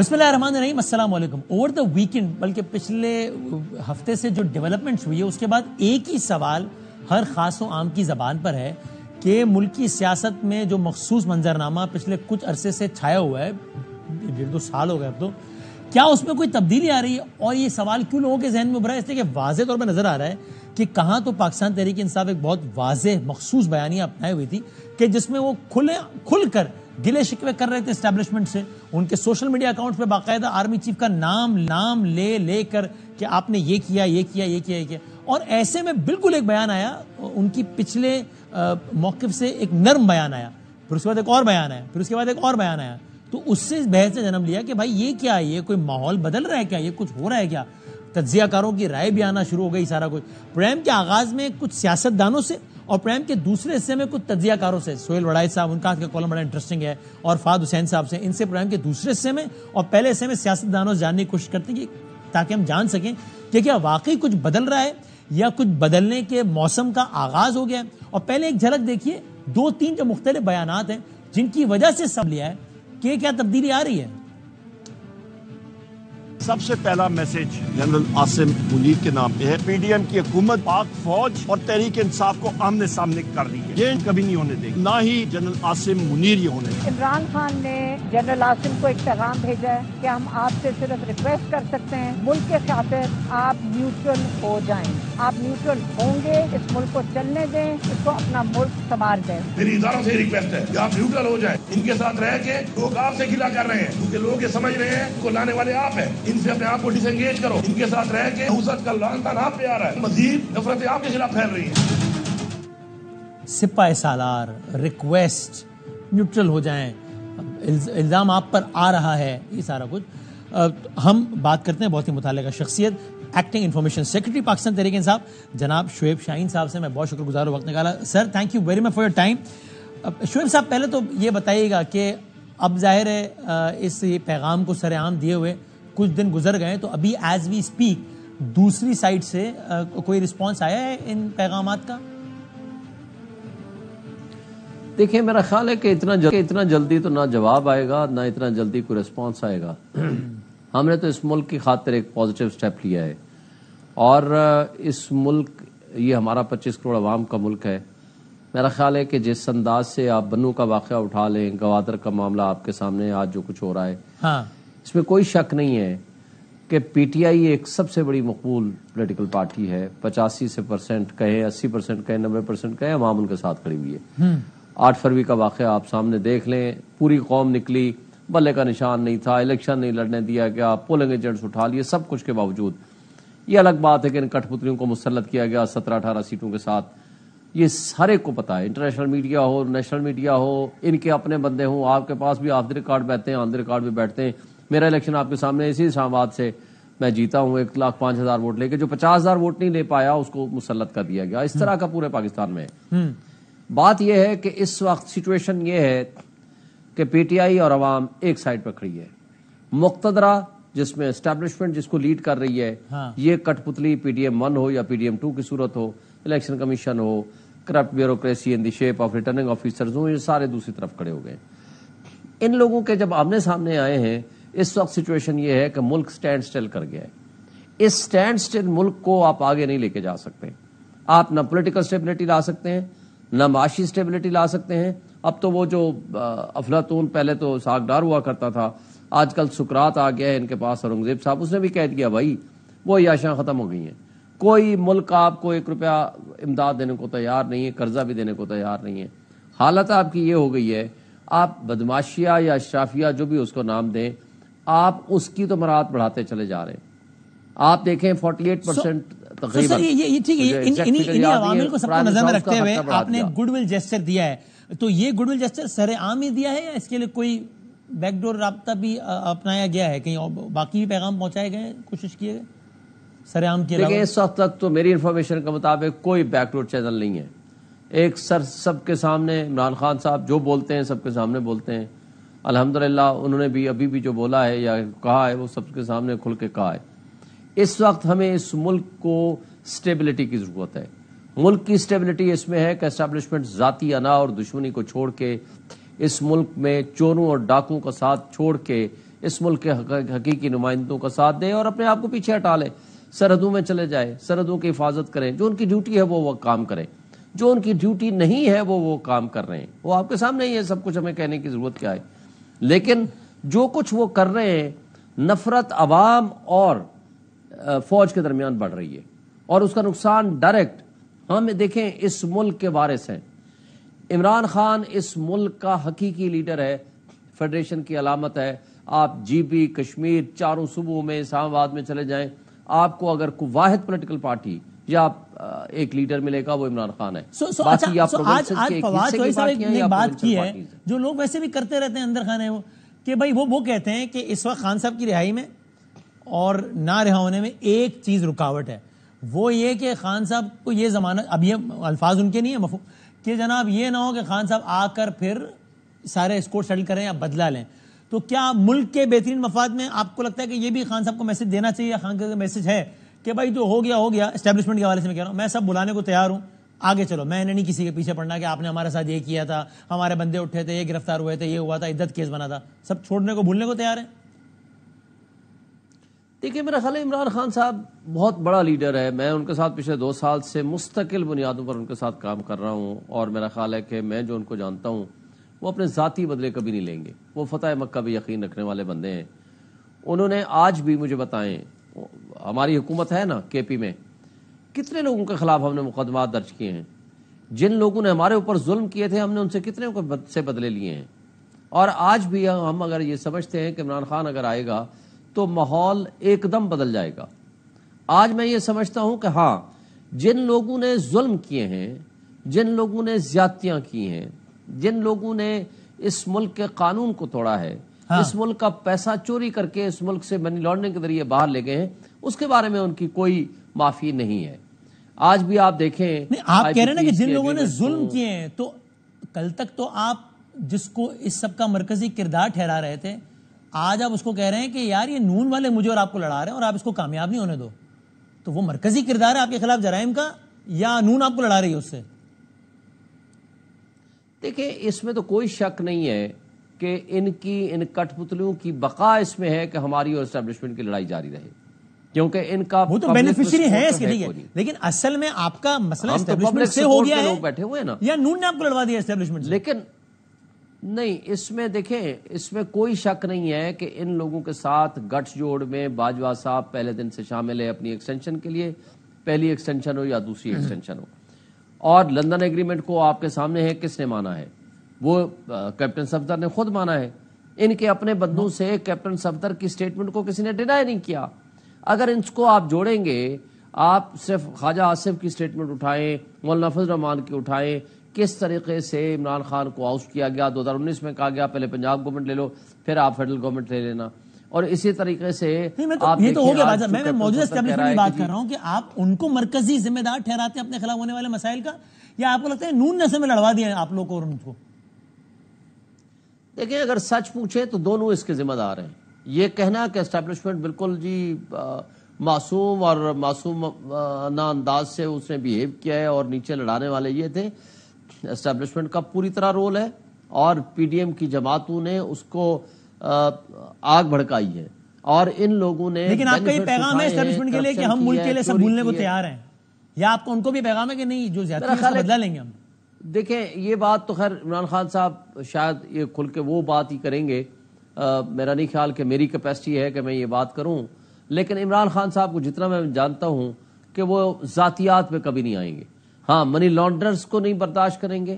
بسم اللہ الرحمن الرحیم. السلام علیکم. اوور دا ویکنڈ بلکہ پچھلے ہفتے سے جو ڈیولپمنٹس ہوئی ہے اس کے بعد ایک ہی سوال ہر خاص و عام کی زبان پر ہے کہ ملکی سیاست میں جو مخصوص منظرنامہ پچھلے کچھ عرصے سے چھایا ہوا ہے، 1.5-2 سال ہو گئے اب تو، کیا اس میں کوئی تبدیلی آ رہی ہے؟ اور یہ سوال کیوں لوگوں کے ذہن میں ابھرا ہے؟ اس لیے کہ واضح طور پر نظر آ رہا ہے کہ کہاں تو پاکستان تحریک انصاف ایک بہت واضح مخصوص بیانیہ اپنائے ہوئی تھی کہ جس میں وہ کھل کر گلے شکوے کر رہے تھے اسٹیبلشمنٹ سے. ان کے سوشل میڈیا اکاؤنٹس پہ باقاعدہ آرمی چیف کا نام لے کر کہ آپ نے یہ کیا. اور ایسے میں بالکل ایک بیان آیا ان کی پچھلے موقف سے، ایک نرم بیان آیا، پھر اس کے بعد ایک اور بیان آیا، پھر اس کے بعد ایک اور بیان آیا. تو اس سے بحث نے جنم لیا کہ بھائی یہ کیا ہے، یہ کوئی ماحول بدل رہا ہے کیا، یہ کچھ ہو رہا ہے کیا؟ تجزیہ کاروں کی رائے بھی آنا شروع ہو گئی. سارا کچھ پروگرام کے آغاز میں کچھ سیاست دانوں سے اور پروگرام کے دوسرے حصے میں کچھ تجزیہ کاروں سے، سہیل وڑائچ صاحب، ان کا کالم بڑا انٹرسٹنگ ہے، اور فہد حسین صاحب سے، ان سے پروگرام کے دوسرے حصے میں اور پہلے حصے میں سیاست دانوں سے جاننے کی کوشش کرتے ہیں تاکہ ہم جان سکیں کہ کیا واقعی کچھ بدل رہا ہے یا کچھ بدلنے کے موسم کا آغاز ہو گیا ہے. اور پہلے ایک جھلک دیکھیے 2-3 جو مختلف بیانات ہیں جن کی وجہ سے سب لیا ہے کہ کیا تبدیلی آ رہی ہے. سب سے پہلا میسج جنرل عاصم منیر کے نام پہ ہے. پی ڈی ایم کی حکومت پاک فوج اور تحریک انصاف کو آمنے سامنے کر رہی ہے، یہ کبھی نہیں ہونے دے گی، نہ ہی جنرل عاصم منیر یہ ہونے دے. عمران خان نے جنرل عاصم کو ایک پیغام بھیجا ہے کہ ہم آپ سے صرف ریکویسٹ کر سکتے ہیں ملک کے خاطر آپ نیوٹرل ہو جائیں. آپ نیوٹرل ہوں گے، اس ملک کو چلنے دیں، اس کو اپنا ملک سنبھال دیں. میری اداروں سے ریکویسٹ ہے کہ آپ نیوٹرل ہو جائیں. ان کے ساتھ رہ کے لوگ آپ سے گلہ کر رہے ہیں کیونکہ لوگ یہ سمجھ رہے ہیں کو لانے والے آپ ہیں. ان سے اپنے آپ کو ڈس انگیج کرو. ان کے ساتھ رہ کے حسد کا لعن تان آپ پہ آ رہا ہے، مزید نفرتیں آپ کے خلاف پھیل رہی ہیں. سپاہ سالار ریکویسٹ نیوٹرل ہو جائیں، الزام آپ پر آ رہا ہے، یہ سارا کچھ. ہم بات کرتے ہیں بہت ہی متعلقہ شخصیت، acting information secretary Pakistan Tehreek Insaf جناب شعیب شاہین صاحب سے میں بہت شکر گزار ہوں وقت نکالا. Sir thank you very much for your time. Shoaib صاحب پہلے تو یہ بتائیے گا کہ اب ظاہر ہے اس پیغام کو سر عام دیے ہوئے کچھ دن گزر گئے، تو ابھی ایز وی اسپیک دوسری سائڈ سے کوئی رسپانس آیا ہے ان پیغامات کا؟ دیکھیں میرا خیال ہے کہ اتنا جلدی تو نہ جواب آئے گا، نہ اتنا جلدی کوئی رسپانس آئے گا. ہم نے تو اس ملک کی خاطر ایک پازیٹیو سٹیپ لیا ہے، اور اس ملک، یہ ہمارا 25 کروڑ عوام کا ملک ہے. میرا خیال ہے کہ جس انداز سے آپ بنو کا واقعہ اٹھا لیں، گوادر کا معاملہ آپ کے سامنے آج جو کچھ ہو رہا ہے، ہاں، اس میں کوئی شک نہیں ہے کہ پی ٹی آئی ایک سب سے بڑی مقبول پولیٹیکل پارٹی ہے. 85% کہیں، 80% کہیں، 90% کہیں، عوام ان کے ساتھ کھڑی ہوئی ہے. 8 فروری کا واقعہ آپ سامنے دیکھ لیں، پوری قوم نکلی، بلے کا نشان نہیں تھا، الیکشن نہیں لڑنے دیا گیا، پولنگ ایجنٹس اٹھا لیے. سب کچھ کے باوجود یہ الگ بات ہے کہ ان کٹھ پتلیوں کو مسلط کیا گیا 17-18 سیٹوں کے ساتھ. یہ ہر ایک کو پتا ہے، انٹرنیشنل میڈیا ہو، نیشنل میڈیا ہو، ان کے اپنے بندے ہوں، آپ کے پاس بھی آف دی ریکارڈ بیٹھتے ہیں، آن دی ریکارڈ بھی بیٹھتے ہیں. میرا الیکشن آپ کے سامنے اسی اسلام آباد سے میں جیتا ہوں 1,05,000 ووٹ لے کے. جو 50,000 ووٹ نہیں لے پایا اس کو مسلط کر دیا گیا. اس طرح کا پورے پاکستان میں ہے. بات یہ ہے کہ اس وقت سچویشن یہ ہے کہ پی ٹی آئی اور عوام ایک سائڈ پہ کھڑی ہے. مقتدرہ جس میں اسٹیبلشمنٹ جس کو لیڈ کر رہی ہے، یہ کٹ پتلی پی ڈی ایم 1 ہو یا پی ڈی ایم 2 کی صورت ہو، الیکشن کمیشن ہو، corrupt bureaucracy in the shape of returning officers ہوں، یہ سارے دوسری طرف کھڑے ہو گئے. ان لوگوں کے جب آمنے سامنے آئے ہیں، اس وقت سچویشن یہ ہے کہ ملک سٹینڈ سٹل کر گیا ہے. اس سٹینڈ سٹل ملک کو آپ آگے نہیں لے کے جا سکتے. آپ نہ پولیٹیکل سٹیبلٹی لا سکتے ہیں، نہ معاشی سٹیبلٹی لا سکتے ہیں. اب تو وہ جو افلاطون پہلے تو ساگدار ہوا کرتا تھا، آج کل سکرات آ گیا ہے ان کے پاس. اورنگزیب صاحب اس نے بھی کہہ دیا بھائی وہ عیاشیاں ختم ہو گئی ہیں. کوئی ملک آپ کو 1 روپیہ امداد دینے کو تیار نہیں ہے، قرضہ بھی دینے کو تیار نہیں ہے. حالت آپ کی یہ ہو گئی ہے، آپ بدماشیہ یا اشرافیہ جو بھی اس کو نام دیں، آپ اس کی تو مراد بڑھاتے چلے جا رہے ہیں. آپ دیکھیں 48% تقریباً. یہ ٹھیک ہے، انہی عوامل کو سب کو نظر میں رکھتے ہوئے آپ نے گڈ ول جیسچر دیا ہے. تو یہ گڈ ول جیسچر سر عام ہی دیا ہے یا اس کے لیے کوئی بیک ڈور رابطہ بھی اپنایا گیا ہے؟ کہیں باقی بھی پیغام پہنچائے گئے، کوشش کیے گئے سر عام کے علاوہ؟ دیکھیں اس وقت تک تو میری انفارمیشن کے مطابق کوئی بیک ڈور چینل نہیں ہے. ایک سب کے سامنے عمران خان صاحب جو بولتے ہیں سب کے سامنے بولتے ہیں. الحمدللہ انہوں نے بھی ابھی بھی جو بولا ہے یا کہا ہے وہ سب کے سامنے کھل کے کہا ہے. اس وقت ہمیں اس ملک کو سٹیبلٹی کی ضرورت ہے. ملک کی سٹیبلٹی اس میں ہے کہ اسٹیبلشمنٹ ذاتی انا اور دشمنی کو چھوڑ کے اس ملک میں چوروں اور ڈاکوں کا ساتھ چھوڑ کے اس ملک کے حقیقی نمائندوں کا ساتھ دیں اور اپنے آپ کو پیچھے ہٹا لیں, سرحدوں میں چلے جائیں, سرحدوں کی حفاظت کریں, جو ان کی ڈیوٹی ہے وہ کام کریں, جو ان کی ڈیوٹی نہیں ہے وہ کام کر رہے ہیں. وہ آپ کے سامنے ہی ہے سب کچھ, ہمیں کہنے کی ضرورت کیا ہے. لیکن جو کچھ وہ کر رہے ہیں, نفرت عوام اور فوج کے درمیان بڑھ رہی ہے اور اس کا نقصان ڈائریکٹ ہم دیکھیں. اس ملک کے وارث ہیں عمران خان, اس ملک کا حقیقی لیڈر ہے, فیڈریشن کی علامت ہے. آپ جی بی, کشمیر, چاروں صوبوں میں, اسلام آباد میں چلے جائیں, آپ کو اگر کوئی واحد پولیٹیکل پارٹی یا ایک لیڈر ملے گا وہ عمران خان ہے. آج فواد چوہدری صاحب نے بات کی ہے جو لوگ ویسے بھی کرتے رہتے ہیں اندر خانے, وہ کہ بھائی وہ کہتے ہیں کہ اس وقت خان صاحب کی رہائی میں اور نہ رہا ہونے میں ایک چیز رکاوٹ ہے, وہ یہ کہ خان صاحب کو یہ ضمانت, اب یہ الفاظ ان کے نہیں ہیں کہ جناب یہ نہ ہو کہ خان صاحب آ کر پھر سارے اسکور سیٹل کریں یا بدلہ لیں. تو کیا ملک کے بہترین مفاد میں آپ کو لگتا ہے کہ یہ بھی خان صاحب کو میسج دینا چاہیے, خان کا میسج ہے کہ بھائی جو ہو گیا اسٹیبلشمنٹ کے حوالے سے میں کہہ رہا ہوں, میں سب بلانے کو تیار ہوں, آگے چلو, میں نے نہیں کسی کے پیچھے پڑنا کہ آپ نے ہمارے ساتھ یہ کیا تھا, ہمارے بندے اٹھے تھے, یہ گرفتار ہوئے تھے, یہ ہوا تھا, عدت کیس بنا تھا, سب چھوڑنے کو بھولنے کو تیار ہے. دیکھیے میرا خیال ہے عمران خان صاحب بہت بڑا لیڈر ہے, میں ان کے ساتھ پچھلے 2 سال سے مستقل بنیادوں پر ان کے ساتھ کام کر رہا ہوں, اور میرا خیال ہے کہ میں جو ان کو جانتا ہوں وہ اپنے ذاتی بدلے کبھی نہیں لیں گے. وہ فتح مکہ بھی یقین رکھنے والے بندے ہیں. انہوں نے آج بھی مجھے بتائیں, ہماری حکومت ہے نا کے پی میں, کتنے لوگوں کے خلاف ہم نے مقدمات درج کیے ہیں, جن لوگوں نے ہمارے اوپر ظلم کیے تھے ہم نے ان سے کتنے سے بدلے لیے ہیں. اور آج بھی ہم اگر یہ سمجھتے ہیں کہ عمران خان اگر آئے گا تو ماحول ایک دم بدل جائے گا. آج میں یہ سمجھتا ہوں کہ ہاں, جن لوگوں نے ظلم کیے ہیں, جن لوگوں نے زیادتیاں کی ہیں, جن لوگوں نے اس ملک کے قانون کو توڑا ہے, اس ملک کا پیسہ چوری کر کے اس ملک سے منی لانڈرنگ کے ذریعے باہر لے گئے ہیں, اس کے بارے میں ان کی کوئی معافی نہیں ہے. آج بھی آپ دیکھیں, آپ کہہ رہے ہیں نا کہ جن لوگوں نے ظلم کیے ہیں, تو کل تک تو آپ جس کو اس سب کا مرکزی کردار ٹھہرا رہے تھے, آج آپ اس کو کہہ رہے ہیں کہ یار یہ نون والے مجھے اور آپ کو لڑا رہے ہیں اور آپ اس کو کامیاب نہیں ہونے دو. تو وہ مرکزی کردار ہے آپ کے خلاف جرائم کا, یا نون آپ کو لڑا رہی ہے اس سے؟ دیکھیں اس میں تو کوئی شک نہیں ہے کہ ان کٹ پتلیوں کی بقا اس میں ہے کہ ہماری اور اسٹیبلشمنٹ کی لڑائی جاری رہے, کیونکہ ان کا وہ تو بینیفیشری ہے اس کے, ٹھیک ہے, لیکن اصل میں آپ کا مسئلہ اسٹیبلشمنٹ سے ہو گیا ہے, بیٹھے ہوئے نا, یا نون نے آپ کو لڑوا دیا اسٹیبلشمنٹ سے؟ لیکن نہیں, اس میں دیکھیں, اس میں کوئی شک نہیں ہے کہ ان لوگوں کے ساتھ گٹھ جوڑ میں باجوہ صاحب پہلے دن سے شامل ہے اپنی ایکسٹینشن کے لیے, پہلی ایکسٹینشن ہو یا دوسری ایکسٹینشن ہو. اور لندن ایگریمنٹ کو آپ کے سامنے ہے کس نے مانا ہے, وہ کیپٹن صفدر نے خود مانا ہے. ان کے اپنے بندوں سے کیپٹن صفدر کی سٹیٹمنٹ کو کسی نے ڈینائی نہیں کیا. اگر ان کو آپ جوڑیں گے, آپ صرف خواجہ آصف کی سٹیٹمنٹ اٹھائیں, مولانا فضل الرحمان کی اٹھائیں, کس طریقے سے عمران خان کو آؤٹ کیا گیا, 2019 میں کہا گیا پہلے پنجاب گورنمنٹ لے لو پھر آپ فیڈرل گورنمنٹ لے لینا, اور اسی طریقے سے یہ تو ہو گیا. میں موجودہ اسٹیبلشمنٹ کی بات کر رہا ہوں کہ آپ ان کو مرکزی ذمہ دار ٹھہراتے ہیں اپنے خلاف ہونے والے مسائل کا, یا آپ کو لگتا ہے نون نے میں لڑوا دیا آپ لوگ کو اور ان کو؟ دیکھیں اگر سچ پوچھیں تو دونوں اس کے ذمہ دار ہیں. یہ کہنا کہ اسٹیبلشمنٹ بالکل جی معصوم اور معصومانہ انداز سے اس نے بیہیو کیا ہے اور نیچے لڑانے والے یہ تھے, اسٹیبلشمنٹ کا پوری طرح رول ہے, اور پی ڈی ایم کی جماعتوں نے اس کو آگ بھڑکائی ہے, اور ان لوگوں نے. لیکن آپ کا یہ پیغام ہے اسٹیبلشمنٹ کے لیے کہ ہم ملک کے لیے سب بھولنے کو تیار ہیں, یا آپ کو ان کو بھی پیغام ہے کہ نہیں جو زیادتی ہے بدلا لیں گے ہم؟ دیکھیں یہ بات تو خیر عمران خان صاحب شاید یہ کھل کے وہ بات ہی کریں گے, میرا نہیں خیال کہ میری کیپیسٹی ہے کہ میں یہ بات کروں, لیکن عمران خان صاحب کو جتنا میں جانتا ہوں کہ وہ ذاتیات پہ کبھی نہیں آئیں گے. ہاں منی لانڈررز کو نہیں برداشت کریں گے,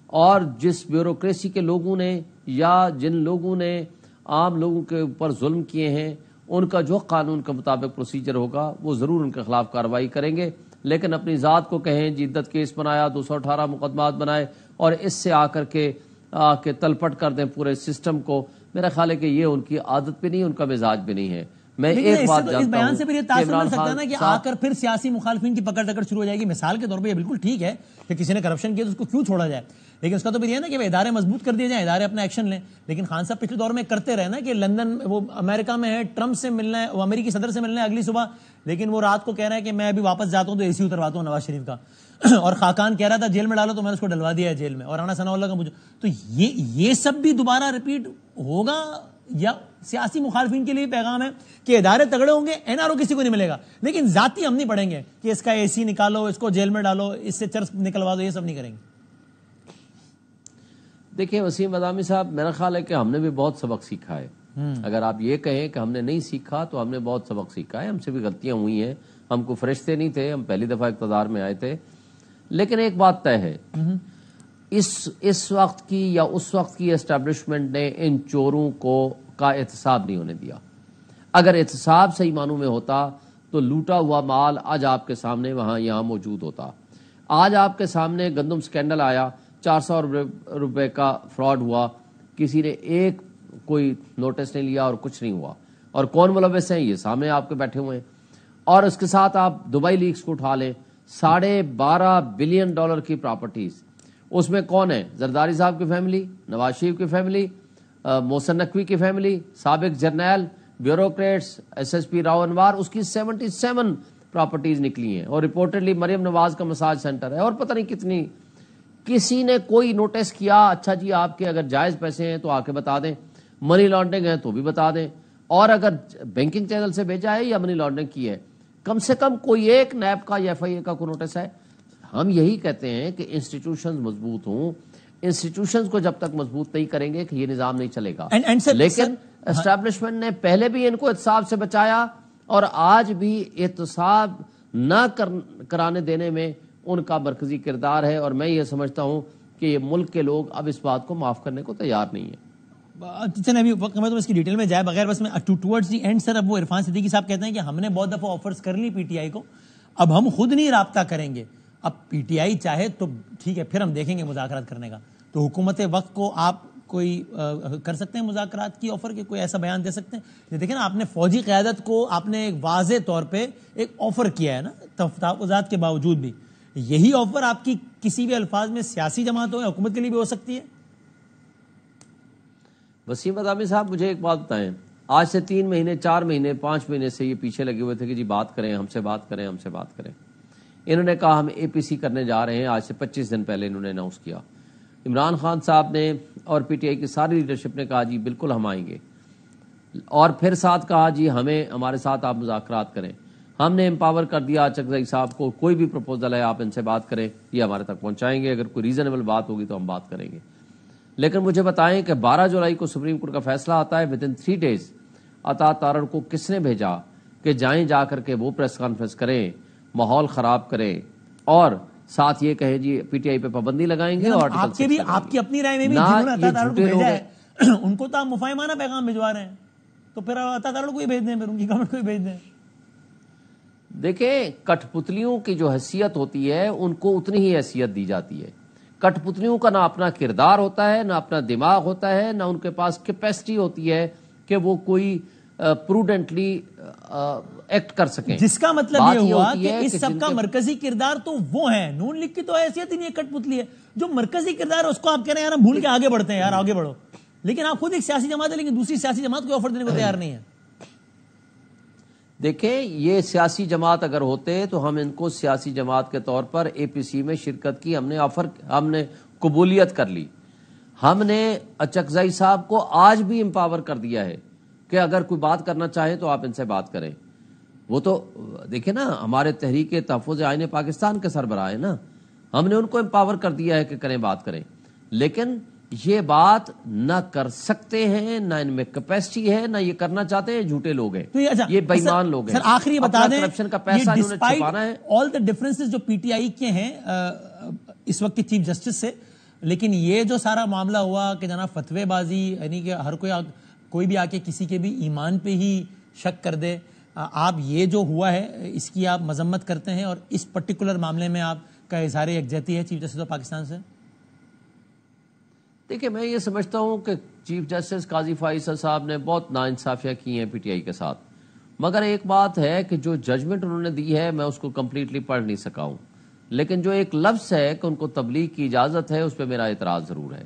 اور جس بیوروکریسی کے لوگوں نے یا جن لوگوں نے عام لوگوں کے اوپر ظلم کیے ہیں ان کا جو قانون کے مطابق پروسیجر ہوگا وہ ضرور ان کے خلاف کارروائی کریں گے. لیکن اپنی ذات کو کہیں جی عدت کیس بنایا, 218 مقدمات بنائے اور اس سے آ کے تلپٹ کر دیں پورے سسٹم کو, میرا خیال ہے کہ یہ ان کی عادت بھی نہیں, ان کا مزاج بھی نہیں ہے. میں ایک بات جانتا ہوں, اس بیان سے پھر یہ تاثر مل سکتا ہے نا کہ آ کر پھر سیاسی مخالفین کی پکڑ دکڑ شروع ہو جائے گی. مثال کے طور پہ یہ بالکل ٹھیک ہے کہ کسی نے کرپشن کیا تو اس کو کیوں چھوڑا جائے, لیکن اس کا تو پھر یہ نا کہ ادارے مضبوط کر دیے جائیں, ادارے اپنا ایکشن لیں. لیکن خان صاحب پچھلے دور میں کرتے رہے نا کہ لندن وہ امریکہ میں ہے, ٹرمپ سے ملنا ہے, وہ امریکی صدر سے ملنا ہے اگلی صبح, لیکن وہ رات کو کہہ رہا ہے کہ میں ابھی واپس جاتا ہوں تو اے سی اترواتا ہوں نواز شریف کا, اور خاقان کہہ رہا تھا جیل میں ڈالو تو میں نے اس کو ڈلوا دیا ہے جیل میں, اور رانا ثناء اللہ کا مجھے. تو یہ سب بھی دوبارہ ریپیٹ ہوگا یا سیاسی مخالفین کے لیے پیغام ہے کہ ادارے تگڑے ہوں گے, NRO کسی کو نہیں ملے گا, لیکن ذاتی ہم نہیں پڑھیں گے کہ اس کا AC نکالو, اس کو جیل میں ڈالو, اس سے چرس نکلوا دو, یہ سب نہیں کریں گے. دیکھیں وسیم بادامی صاحب, میرا خیال ہے کہ ہم نے بھی بہت سبق سیکھا ہے. اگر آپ یہ کہیں کہ ہم نے نہیں سیکھا تو ہم نے بہت سبق سیکھا ہے. ہم سے بھی غلطیاں ہوئی ہیں, ہم کو فرشتے نہیں تھے, ہم پہلی دفعہ اقتدار میں آئے تھے. لیکن ایک بات طے ہے, اس وقت کی یا اس وقت کی اسٹیبلشمنٹ نے ان چوروں کا احتساب نہیں ہونے دیا. اگر احتساب صحیح معنوں میں ہوتا تو لوٹا ہوا مال آج آپ کے سامنے وہاں یہاں موجود ہوتا. آج آپ کے سامنے گندم سکینڈل آیا, 400 روپے کا فراڈ ہوا, کسی نے ایک کوئی نوٹس نہیں لیا اور کچھ نہیں ہوا, اور کون ملوث ہیں یہ سامنے آپ کے بیٹھے ہوئے ہیں. اور اس کے ساتھ آپ دبئی لیکس کو اٹھا لیں, $12.5 بلین کی پراپرٹیز, اس میں کون ہے؟ زرداری صاحب کی فیملی, نواز شریف کی فیملی, محسن نقوی کی فیملی, سابق جرنیل, بیوروکریٹس, SSP راؤ انوار, اس کی 77 پراپرٹیز نکلی ہیں, اور ریپورٹڈلی مریم نواز کا مساج سینٹر ہے, اور پتہ نہیں کتنی. کسی نے کوئی نوٹس کیا؟ اچھا جی آپ کے اگر جائز پیسے ہیں تو آ کے بتا دیں, منی لانڈرنگ ہے تو بھی بتا دیں, اور اگر بینکنگ چینل سے بھیجا ہے یا منی لانڈرنگ کی ہے, کم سے کم کوئی ایک نیب کا یا FIA کا کوئی نوٹس ہے. ہم یہی کہتے ہیں کہ انسٹیٹیوشنز مضبوط ہوں. انسٹیٹیوشنز کو جب تک مضبوط نہیں کریں گے کہ یہ نظام نہیں چلے گا. لیکن اسٹیبلشمنٹ نے پہلے بھی ان کو احتساب سے بچایا, اور آج بھی احتساب نہ کرانے دینے میں ان کا مرکزی کردار ہے. اور میں یہ سمجھتا ہوں کہ یہ ملک کے لوگ اب اس بات کو معاف کرنے کو تیار نہیں ہیں. ابھی وقت میں تو اس کی ڈیٹیل میں جائے بغیر, بس میں ٹورڈز دی اینڈ سر, اب وہ عرفان صدیقی صاحب کہتے ہیں کہ ہم نے بہت دفعہ آفرز کر لی PTI کو, اب ہم خود نہیں رابطہ کریں گے. اب PTI چاہے تو ٹھیک ہے, پھر ہم دیکھیں گے مذاکرات کرنے کا. تو حکومت وقت کو آپ کوئی کر سکتے ہیں مذاکرات کی آفر, کے کوئی ایسا بیان دے سکتے ہیں؟ دیکھیں نا, آپ نے فوجی قیادت کو آپ نے ایک واضح طور پہ ایک آفر کیا ہے نا, تحفظات کے باوجود بھی. یہی آفر آپ کی کسی بھی الفاظ میں سیاسی جماعتوں یا حکومت کے لیے بھی ہو سکتی ہے؟ وسیم بادامی صاحب مجھے ایک بات بتائیں, آج سے 3 مہینے 4 مہینے 5 مہینے سے یہ پیچھے لگے ہوئے تھے کہ جی بات کریں, ہم سے بات کریں, ہم سے بات کریں. انہوں نے کہا ہم APC کرنے جا رہے ہیں, آج سے 25 دن پہلے انہوں نے اناؤنس کیا. عمران خان صاحب نے اور PTI کی ساری لیڈرشپ نے کہا جی بالکل ہم آئیں گے, اور پھر ساتھ کہا جی ہمارے ساتھ آپ مذاکرات کریں. ہم نے امپاور کر دیا چکزئی صاحب کو, کوئی بھی پروپوزل ہے آپ ان سے بات کریں, یہ ہمارے تک پہنچائیں گے, اگر کوئی ریزنیبل بات ہوگی تو ہم بات کریں گے. لیکن مجھے بتائیں کہ 12 جولائی کو سپریم کورٹ کا فیصلہ آتا ہے, ودن 3 days عطا تارڑ کو کس نے بھیجا کہ جائیں جا کر کے وہ پریس کانفرنس کریں, ماحول خراب کریں, اور ساتھ یہ کہیں جی PTI پہ پابندی لگائیں گے. اور آپ کے بھی آپ کی اپنی رائے میں بھی جنہوں نے عطا تارڑ کو بھیجا ہے ان کو تو آپ مفاہمانہ پیغام بھجوا رہے ہیں, تو پھر عطا تارڑ کو ہی بھیج دیں, پھر ان کی گورنمنٹ کو ہی بھیج دیں. دیکھیں کٹ پتلیوں کی جو حیثیت ہوتی ہے ان کو اتنی ہی حیثیت دی جاتی ہے. کٹ پتلیوں کا نہ اپنا کردار ہوتا ہے, نہ اپنا دماغ ہوتا ہے, نہ ان کے پاس کیپیسٹی ہوتی ہے کہ وہ کوئی پروڈنٹلی ایکٹ کر سکیں. جس کا مطلب یہ ہوا کہ اس سب کا مرکزی کردار تو وہ ہے, نون لیگ کی تو حیثیت ہی نہیں ہے, کٹ پتلی ہے. جو مرکزی کردار ہے اس کو آپ کہہ رہے ہیں یار ہم بھول کے آگے بڑھتے ہیں, یار آگے بڑھو, لیکن آپ خود ایک سیاسی جماعت ہے, لیکن دوسری سیاسی جماعت کو آفر دینے کو تیار نہیں ہے. دیکھیں یہ سیاسی جماعت اگر ہوتے تو ہم ان کو سیاسی جماعت کے طور پر APC میں شرکت کی ہم نے قبولیت کر لی. ہم نے چکزئی صاحب کو آج بھی امپاور کر دیا ہے کہ اگر کوئی بات کرنا چاہے تو آپ ان سے بات کریں. وہ تو دیکھیں نا, ہمارے تحریک تحفظ آئین پاکستان کے سربراہ ہیں نا, ہم نے ان کو امپاور کر دیا ہے کہ کریں, بات کریں. لیکن یہ بات نہ کر سکتے ہیں, نہ ان میں کیپیسٹی ہے, نہ یہ کرنا چاہتے ہیں, جھوٹے لوگ ہیں, یہ بے ایمان لوگ ہیں. سر آخری بتا دیں, کرپشن کا پیسہ انہوں نے چھپانا ہے. آل دی ڈفرنسز جو PTI کے ہیں اس وقت کے چیف جسٹس سے, لیکن یہ جو سارا معاملہ ہوا کہ جناب فتوی بازی, یعنی کہ ہر کوئی بھی آ کے کسی کے بھی ایمان پہ ہی شک کر دے, آپ یہ جو ہوا ہے اس کی آپ مذمت کرتے ہیں, اور اس پرٹیکولر معاملے میں آپ کا اظہار یکجہتی ہے چیف جسٹس آف پاکستان سے؟ دیکھیں میں یہ سمجھتا ہوں کہ چیف جسٹس قاضی فائز صاحب نے بہت ناانصافیاں کی ہیں PTI کے ساتھ, مگر ایک بات ہے کہ جو ججمنٹ انہوں نے دی ہے میں اس کو کمپلیٹلی پڑھ نہیں سکا ہوں, لیکن جو ایک لفظ ہے کہ ان کو تبلیغ کی اجازت ہے اس پہ میرا اعتراض ضرور ہے.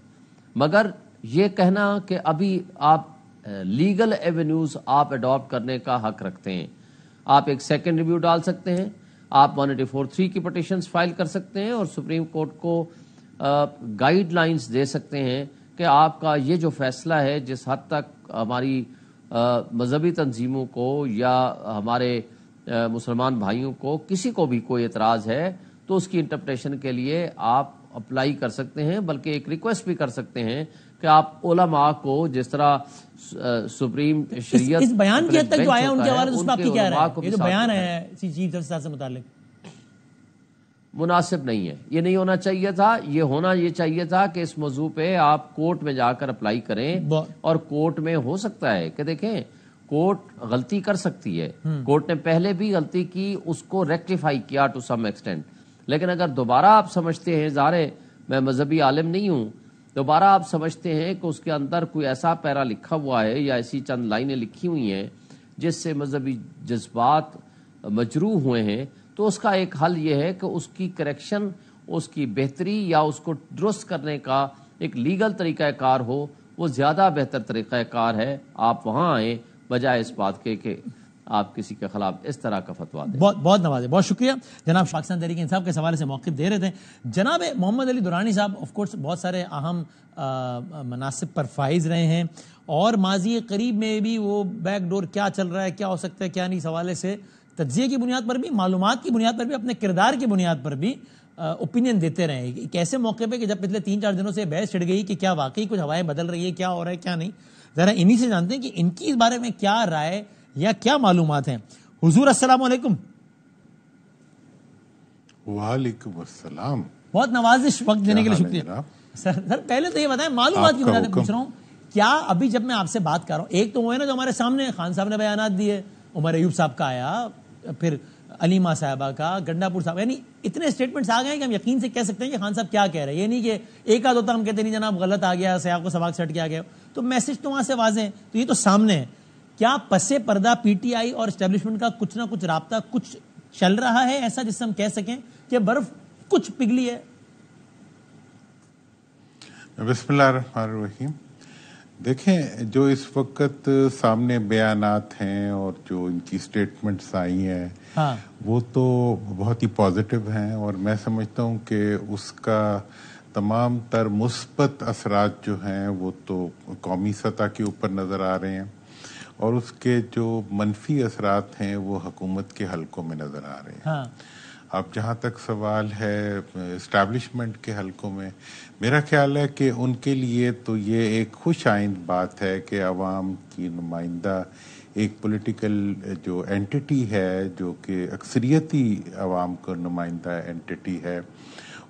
مگر یہ کہنا کہ ابھی آپ لیگل ایونیوز آپ اڈاپٹ کرنے کا حق رکھتے ہیں, آپ ایک سیکنڈ ریویو ڈال سکتے ہیں, آپ 1843 کی پٹیشنز فائل کر سکتے ہیں, اور سپریم کورٹ کو گائیڈ لائنز دے سکتے ہیں کہ آپ کا یہ جو فیصلہ ہے جس حد تک ہماری مذہبی تنظیموں کو یا ہمارے مسلمان بھائیوں کو کسی کو بھی کوئی اعتراض ہے تو اس کی انٹرپریشن کے لیے آپ اپلائی کر سکتے ہیں، بلکہ ایک ریکویسٹ بھی کر سکتے ہیں کہ آپ علماء کو جس طرح سپریم شریعت اس بیان کی حد تک جو آیا ان کے حوالے سے اس میں آپ کی کیا رائے ہے؟ یہ جو بیان ہے چیف جسٹس صاحب سے متعلق مناسب نہیں ہے، یہ نہیں ہونا چاہیے تھا. یہ چاہیے تھا کہ اس موضوع پہ آپ کورٹ میں جا کر اپلائی کریں، اور کورٹ میں ہو سکتا ہے کہ دیکھیں کورٹ غلطی کر سکتی ہے، کورٹ نے پہلے بھی غلطی کی، اس کو ریکٹیفائی کیا ٹو سم ایکسٹینٹ، لیکن اگر دوبارہ آپ سمجھتے ہیں، ظاہر ہے میں مذہبی عالم نہیں ہوں، دوبارہ آپ سمجھتے ہیں کہ اس کے اندر کوئی ایسا پیرا لکھا ہوا ہے یا ایسی چند لائنیں لکھی ہوئی ہیں جس سے مذہبی جذبات مجروح ہوئے ہیں، تو اس کا ایک حل یہ ہے کہ اس کی کریکشن، اس کی بہتری یا اس کو درست کرنے کا ایک لیگل طریقہ کار ہو، وہ زیادہ بہتر طریقہ کار ہے. آپ وہاں آئیں بجائے اس بات کے کہ آپ کسی کے خلاف اس طرح کا فتویٰ دیں. بہت نوازے، بہت شکریہ جناب. پاکستان تحریک انصاف کے حوالے سے موقف دے رہے تھے جناب محمد علی درانی صاحب. آف کورس بہت سارے اہم مناصب پر فائز رہے ہیں، اور ماضی قریب میں بھی وہ بیک ڈور کیا چل رہا ہے، کیا ہو سکتا ہے، کیا نہیں، اس حوالے سے تجزیے کی بنیاد پر بھی، معلومات کی بنیاد پر بھی، اپنے کردار کی بنیاد پر بھی اوپینین دیتے رہے. ایک ایسے موقع پہ کہ جب پچھلے 3-4 دنوں سے بحث چھڑ گئی کہ کیا واقعی کچھ ہوائیں بدل رہی ہے، کیا ہو رہا ہے، کیا نہیں، ذرا انہی سے جانتے ہیں کہ ان کی اس بارے میں کیا رائے یا کیا معلومات ہیں. حضور السلام علیکم. وعلیکم السلام. بہت نوازش وقت دینے کے لیے شکریہ. سر پہلے تو یہ بتائیں، معلومات کی بنیاد پر پوچھ رہا ہوں، کیا ابھی جب میں آپ سے بات کر رہا ہوں، ایک تو وہ ہے نا جو ہمارے سامنے خان صاحب نے بیانات دیے، عمر ایوب صاحب کا آیا، پھر علیمہ صاحبہ کا، گنڈا پور صاحب، یعنی اتنے سٹیٹمنٹس آ گئے کہ ہم یقین سے کہہ سکتے ہیں کہ خان صاحب کیا کہہ رہے ہیں. یہ نہیں کہ ایک آدھ ہوتا ہم کہتے نہیں جناب غلط آ گیا، سیاق کو سباق سٹ کیا گیا، تو میسج تو وہاں سے واضح ہے. تو یہ تو سامنے ہے. کیا پس پردہ پی ٹی آئی اور اسٹیبلشمنٹ کا کچھ نہ کچھ رابطہ کچھ چل رہا ہے ایسا جس سے ہم کہہ سکیں کہ برف کچھ پگھلی ہے؟ بسم اللہ الرحمن الرحیم. دیکھیں جو اس وقت سامنے بیانات ہیں اور جو ان کی سٹیٹمنٹس آئی ہیں وہ تو بہت ہی پازیٹیو ہیں، اور میں سمجھتا ہوں کہ اس کا تمام تر مثبت اثرات جو ہیں وہ تو قومی سطح کے اوپر نظر آ رہے ہیں، اور اس کے جو منفی اثرات ہیں وہ حکومت کے حلقوں میں نظر آ رہے ہیں. اب جہاں تک سوال ہے اسٹیبلشمنٹ کے حلقوں میں، میرا خیال ہے کہ ان کے لیے تو یہ ایک خوش آئند بات ہے کہ عوام کی نمائندہ ایک پولیٹیکل جو اینٹی ہے، جو کہ اکثریتی عوام کو نمائندہ اینٹی ہے،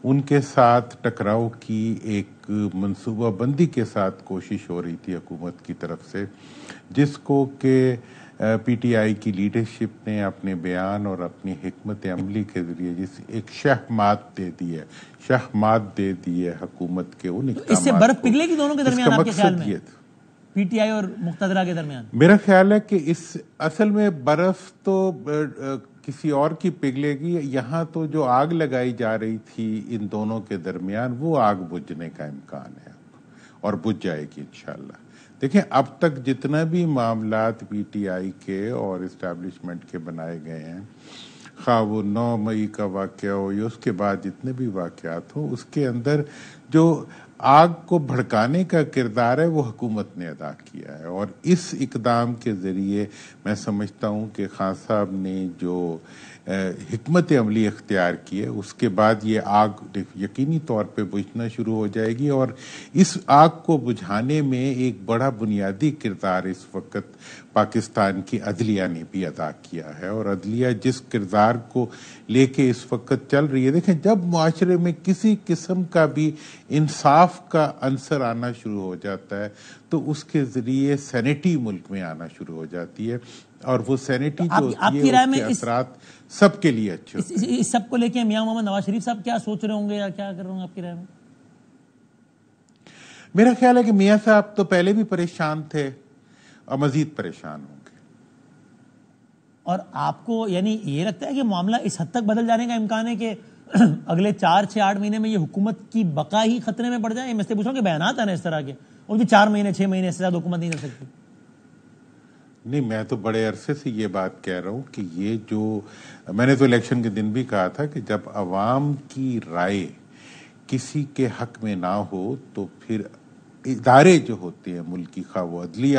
ان کے ساتھ ٹکراؤ کی ایک منصوبہ بندی کے ساتھ کوشش ہو رہی تھی حکومت کی طرف سے، جس کو کہ پی ٹی آئی کی لیڈرشپ نے اپنے بیان اور اپنی حکمت عملی کے ذریعے جس ایک شہمات دے دی ہے حکومت کے ان اقدامات. اس سے برف پگھلے گی دونوں کے درمیان آپ کے خیال میں، پی ٹی آئی اور مقتدرہ کے درمیان؟ میرا خیال ہے کہ اس اصل میں برف تو کسی اور کی پگھلے گی. یہاں تو جو آگ لگائی جا رہی تھی ان دونوں کے درمیان وہ آگ بجھنے کا امکان ہے اور بجھ جائے گی انشاءاللہ. دیکھیں اب تک جتنا بھی معاملات پی ٹی آئی کے اور اسٹیبلشمنٹ کے بنائے گئے ہیں، خواہ وہ 9 مئی کا واقعہ ہو یا اس کے بعد جتنے بھی واقعات ہوں، اس کے اندر جو آگ کو بھڑکانے کا کردار ہے وہ حکومت نے ادا کیا ہے. اور اس اقدام کے ذریعے میں سمجھتا ہوں کہ خان صاحب نے جو حکمت عملی اختیار کی ہے اس کے بعد یہ آگ یقینی طور پہ بجھنا شروع ہو جائے گی. اور اس آگ کو بجھانے میں ایک بڑا بنیادی کردار اس وقت پاکستان کی عدلیہ نے بھی ادا کیا ہے، اور عدلیہ جس کردار کو لے کے اس وقت چل رہی ہے، دیکھیں جب معاشرے میں کسی قسم کا بھی انصاف کا عنصر آنا شروع ہو جاتا ہے تو اس کے ذریعے سینٹی ملک میں آنا شروع ہو جاتی ہے، اور وہ سینٹی جو ہوتی ہے اس کے اثرات سب کے لیے اچھے ہوتے ہیں. اس سب کو لے کے میاں محمد نواز شریف صاحب کیا سوچ رہے ہوں گے یا کیا کر رہے ہوں گے آپ کی رائے میں؟ میرا خیال ہے کہ میاں صاحب تو پہلے بھی پریشان تھے اور مزید پریشان ہوں گے. اور آپ کو یعنی یہ لگتا ہے کہ معاملہ اس حد تک بدل جانے کا امکان ہے کہ اگلے 4-6-8 مہینے میں یہ حکومت کی بقا ہی خطرے میں پڑ جائے؟ میں سے پوچھ رہا ہوں کہ بیانات آ رہے ہیں اس طرح کے، اور بھی 4 مہینے 6 مہینے سے زیادہ حکومت نہیں چل سکتی. نہیں، میں تو بڑے عرصے سے یہ بات کہہ رہا ہوں کہ یہ جو میں نے تو الیکشن کے دن بھی کہا تھا کہ جب عوام کی رائے کسی کے حق میں نہ ہو تو پھر ادارے جو ہوتے ہیں ملکی، خواہ وہ عدلیہ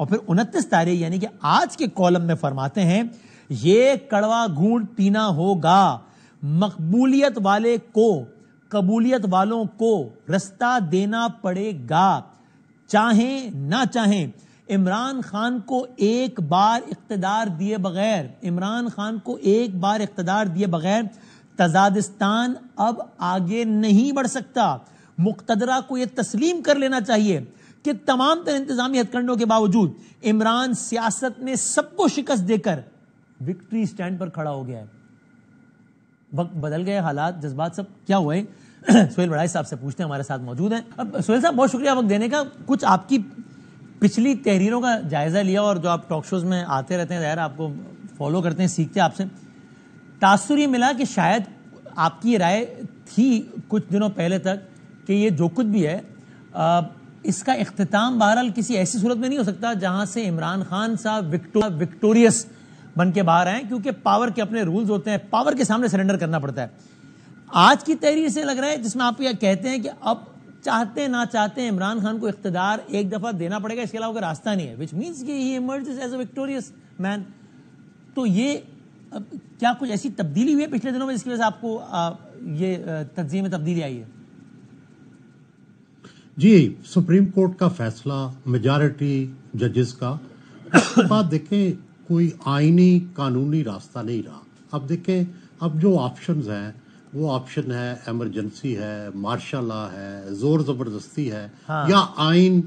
اور پھر 29 تاریخ یعنی کہ آج کے کالم میں فرماتے ہیں یہ کڑوا گھونٹ پینا ہوگا، مقبولیت والے کو قبولیت والوں کو رستہ دینا پڑے گا، چاہیں نہ چاہیں۔ عمران خان کو ایک بار اقتدار دیے بغیر تزادستان اب آگے نہیں بڑھ سکتا۔ مقتدرہ کو یہ تسلیم کر لینا چاہیے کہ تمام تر انتظامی ہتھ کنڈوں کے باوجود عمران سیاست میں سب کو شکست دے کر وکٹری سٹینڈ پر کھڑا ہو گیا ہے۔ وقت بدل گئے، حالات، جذبات سب کیا ہوئے؟ سہیل بڑائی صاحب سے پوچھتے ہیں، ہمارے ساتھ موجود ہیں۔ اب سہیل صاحب بہت شکریہ وقت دینے کا۔ کچھ آپ کی پچھلی تحریروں کا جائزہ لیا اور جو آپ ٹاک شوز میں آتے رہتے ہیں، ظاہر آپ کو فالو کرتے ہیں، سیکھتے ہیں آپ سے، تاثر یہ ملا کہ شاید آپ کی رائے تھی کچھ دنوں پہلے تک کہ یہ جو کچھ بھی ہے اس کا اختتام بہرحال کسی ایسی صورت میں نہیں ہو سکتا جہاں سے عمران خان صاحب وکٹوریس بن کے باہر آئیں، کیونکہ پاور کے اپنے رولز ہوتے ہیں، پاور کے سامنے سرنڈر کرنا پڑتا ہے۔ آج کی تحریر سے لگ رہا ہے جس میں آپ یہ کہتے ہیں کہ اب چاہتے نہ چاہتے عمران خان کو اقتدار ایک دفعہ دینا پڑے گا، اس کے علاوہ کوئی راستہ نہیں ہے، which means کہ he emerges as a victorious man۔ تو یہ کیا کچھ ایسی تبدیلی ہوئی ہے پچھلے دنوں میں جس کی وجہ سے آپ کو یہ تنظیم میں تبدیلی آئی ہے؟ جی، سپریم کورٹ کا فیصلہ، میجارٹی ججز کا، اس کے بعد دیکھیں کوئی آئینی قانونی راستہ نہیں رہا۔ اب دیکھیں اب جو آپشنز ہیں وہ آپشن ہے ایمرجنسی ہے، مارشل لا ہے، زور زبردستی ہے، یا آئین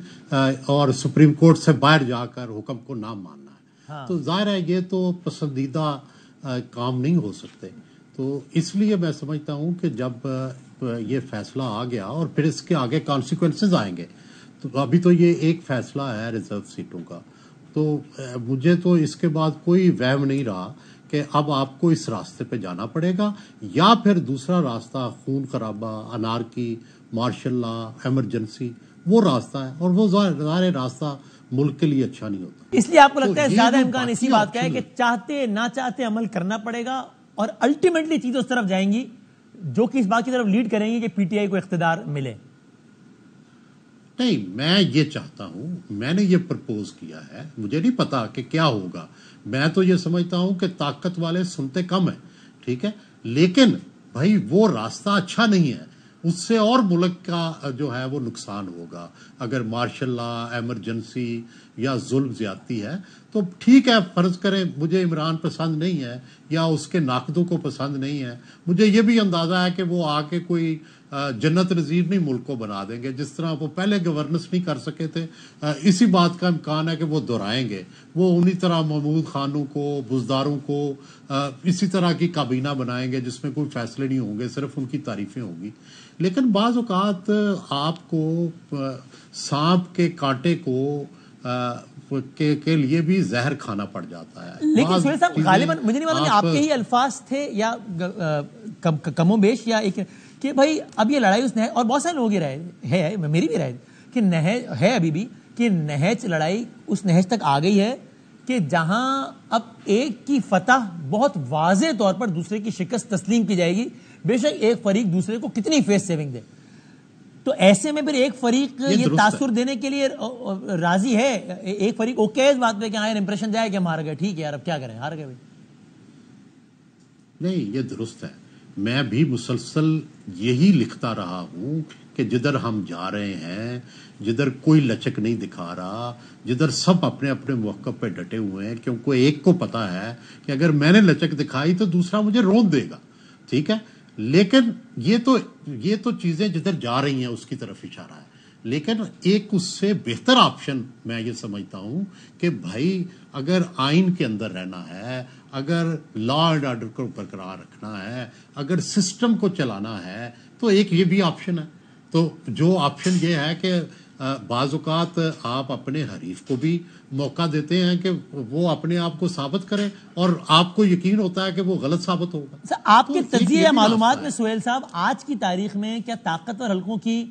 اور سپریم کورٹ سے باہر جا کر حکم کو نہ ماننا ہے۔ تو ظاہر ہے یہ تو پسندیدہ کام نہیں ہو سکتے۔ تو اس لیے میں سمجھتا ہوں کہ جب یہ فیصلہ آ گیا اور پھر اس کے آگے کانسیکوینسز آئیں گے، تو ابھی تو یہ ایک فیصلہ ہے ریزرو سیٹوں کا، تو مجھے تو اس کے بعد کوئی وہم نہیں رہا کہ اب آپ کو اس راستے پہ جانا پڑے گا، یا پھر دوسرا راستہ خون خرابہ، انارکی، مارشل لا، ایمرجنسی، وہ راستہ ہے، اور وہ ظاہر راستہ ملک کے لیے اچھا نہیں ہوتا۔ اس لیے آپ کو لگتا ہے زیادہ امکان اسی بات کا ہے کہ چاہتے نہ چاہتے عمل کرنا پڑے گا، اور الٹیمیٹلی چیزیں اس طرف جائیں گی جو کہ اس بات کی طرف لیڈ کریں گی کہ پی ٹی آئی کو اقتدار ملے؟ نہیں، میں یہ چاہتا ہوں، میں نے یہ پرپوز کیا ہے، مجھے نہیں پتا کہ کیا ہوگا، میں تو یہ سمجھتا ہوں کہ طاقت والے سنتے کم ہیں، ٹھیک ہے، لیکن بھائی وہ راستہ اچھا نہیں ہے، اس سے اور ملک کا جو ہے وہ نقصان ہوگا۔ اگر مارشل لا، ایمرجنسی یا ظلم زیادتی ہے تو ٹھیک ہے، فرض کریں مجھے عمران پسند نہیں ہے یا اس کے ناقدوں کو پسند نہیں ہے، مجھے یہ بھی اندازہ ہے کہ وہ آ کے کوئی جنت نظیر نہیں ملک کو بنا دیں گے، جس طرح وہ پہلے گورننس نہیں کر سکے تھے، اسی بات کا امکان ہے کہ وہ دہرائیں گے، وہ انہی طرح محمود خانوں کو، بزداروں کو اسی طرح کی کابینہ بنائیں گے جس میں کوئی فیصلے نہیں ہوں گے، صرف ان کی تعریفیں ہوں گی۔ لیکن بعض اوقات آپ کو سانپ کے کانٹے کو کے لیے بھی زہر کھانا پڑ جاتا ہے۔ لیکن سہیل صاحب غالباً مجھے نہیں معلوم آپ کے ہی الفاظ تھے یا کم و بیش، یا ایک کہ بھائی اب یہ لڑائی اس نہج، اور بہت سارے لوگوں کی رائے ہے، میری بھی رائے کہ نہج ہے ابھی بھی، کہ نہج لڑائی اس نہج تک آ گئی ہے کہ جہاں اب ایک کی فتح بہت واضح طور پر دوسرے کی شکست تسلیم کی جائے گی، بے شک ایک فریق دوسرے کو کتنی فیس سیونگ دے۔ تو ایسے میں پھر ایک فریق یہ تاثر دینے کے لیے راضی ہے، ایک فریق اوکے اس بات پہ کہ ہاں امپریشن جائے کہ ہم ہار گئے، ٹھیک ہے یار اب کیا کریں، ہار گئے بھائی۔ نہیں، یہ درست ہے، میں بھی مسلسل یہی لکھتا رہا ہوں کہ جدھر ہم جا رہے ہیں، جدھر کوئی لچک نہیں دکھا رہا، جدھر سب اپنے اپنے موقف پہ ڈٹے ہوئے ہیں، کیونکہ ایک کو پتا ہے کہ اگر میں نے لچک دکھائی تو دوسرا مجھے رون دے گا، ٹھیک ہے، لیکن یہ تو چیزیں جدھر جا رہی ہیں اس کی طرف اشارہ ہے۔ لیکن ایک اس سے بہتر آپشن میں یہ سمجھتا ہوں کہ بھائی اگر آئین کے اندر رہنا ہے، اگر لا اینڈ آرڈر کو برقرار رکھنا ہے، اگر سسٹم کو چلانا ہے، تو ایک یہ بھی آپشن ہے۔ تو جو آپشن یہ ہے کہ بعض اوقات آپ اپنے حریف کو بھی موقع دیتے ہیں کہ وہ اپنے آپ کو ثابت کرے، اور آپ کو یقین ہوتا ہے کہ وہ غلط ثابت ہوگا۔ آپ کے تجزیے یا معلومات میں سہیل صاحب آج کی تاریخ میں کیا طاقتور حلقوں کی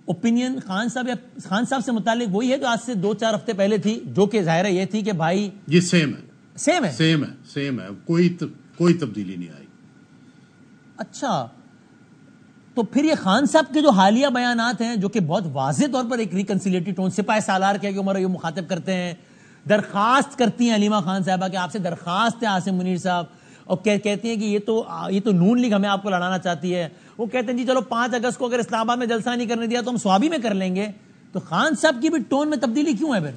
اوپینین خان صاحب سے متعلق وہی ہے جو آج سے 2-4 ہفتے پہلے تھی، جو کہ ظاہر یہ تھی کہ بھائی یہ سیم ہے، کوئی تبدیلی نہیں آئی۔ اچھا، تو پھر یہ خان صاحب کے جو حالیہ بیانات ہیں جو کہ بہت واضح طور پر ایک ریکنسیلیٹری ٹون، سپاہی سالار کے عمر یہ مخاطب کرتے ہیں درخواست کرتی ہیں علیمہ خان صاحبہ کہ آپ سے درخواست ہے عاصم منیر صاحب, اور کہتی ہیں کہ یہ تو نون لیگ ہمیں آپ کو لڑانا چاہتی ہے. وہ کہتے ہیں جی چلو 5 اگست کو اگر اسلام آباد میں جلسہ نہیں کرنے دیا تو ہم سوابی میں کر لیں گے. تو خان صاحب کی بھی ٹون میں تبدیلی کیوں ہے پھر؟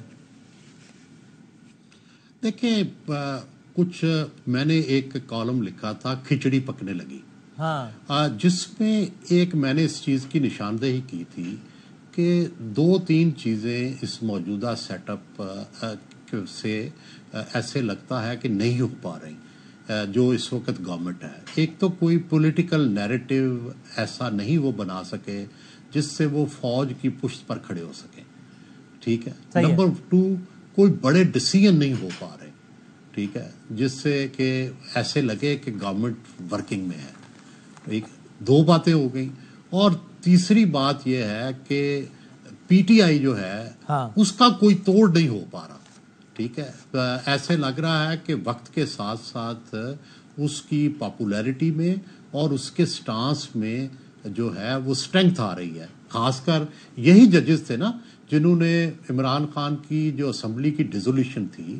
دیکھیں کچھ میں نے ایک کالم لکھا تھا کھچڑی پکنے لگی, ہاں, جس میں ایک میں نے اس چیز کی نشاندہی کی تھی کہ 2-3 چیزیں اس موجودہ سیٹ اپ سے ایسے لگتا ہے کہ نہیں ہو پا رہی جو اس وقت گورنمنٹ ہے. ایک تو کوئی پولیٹیکل نیریٹو ایسا نہیں وہ بنا سکے جس سے وہ فوج کی پشت پر کھڑے ہو سکیں, ٹھیک ہے. نمبر 2, کوئی بڑے ڈیسیژن نہیں ہو پا رہے, ٹھیک ہے, جس سے کہ ایسے لگے کہ گورنمنٹ ورکنگ میں ہے. ایک 2 باتیں ہو گئیں. اور تیسری بات یہ ہے کہ پی ٹی آئی جو ہے اس کا کوئی توڑ نہیں ہو پا رہا, ٹھیک ہے. ایسے لگ رہا ہے کہ وقت کے ساتھ ساتھ اس کی پاپولیرٹی میں اور اس کے سٹانس میں جو ہے وہ اسٹرینتھ آ رہی ہے. خاص کر یہی ججز تھے نا جنہوں نے عمران خان کی جو اسمبلی کی ڈیزولیوشن تھی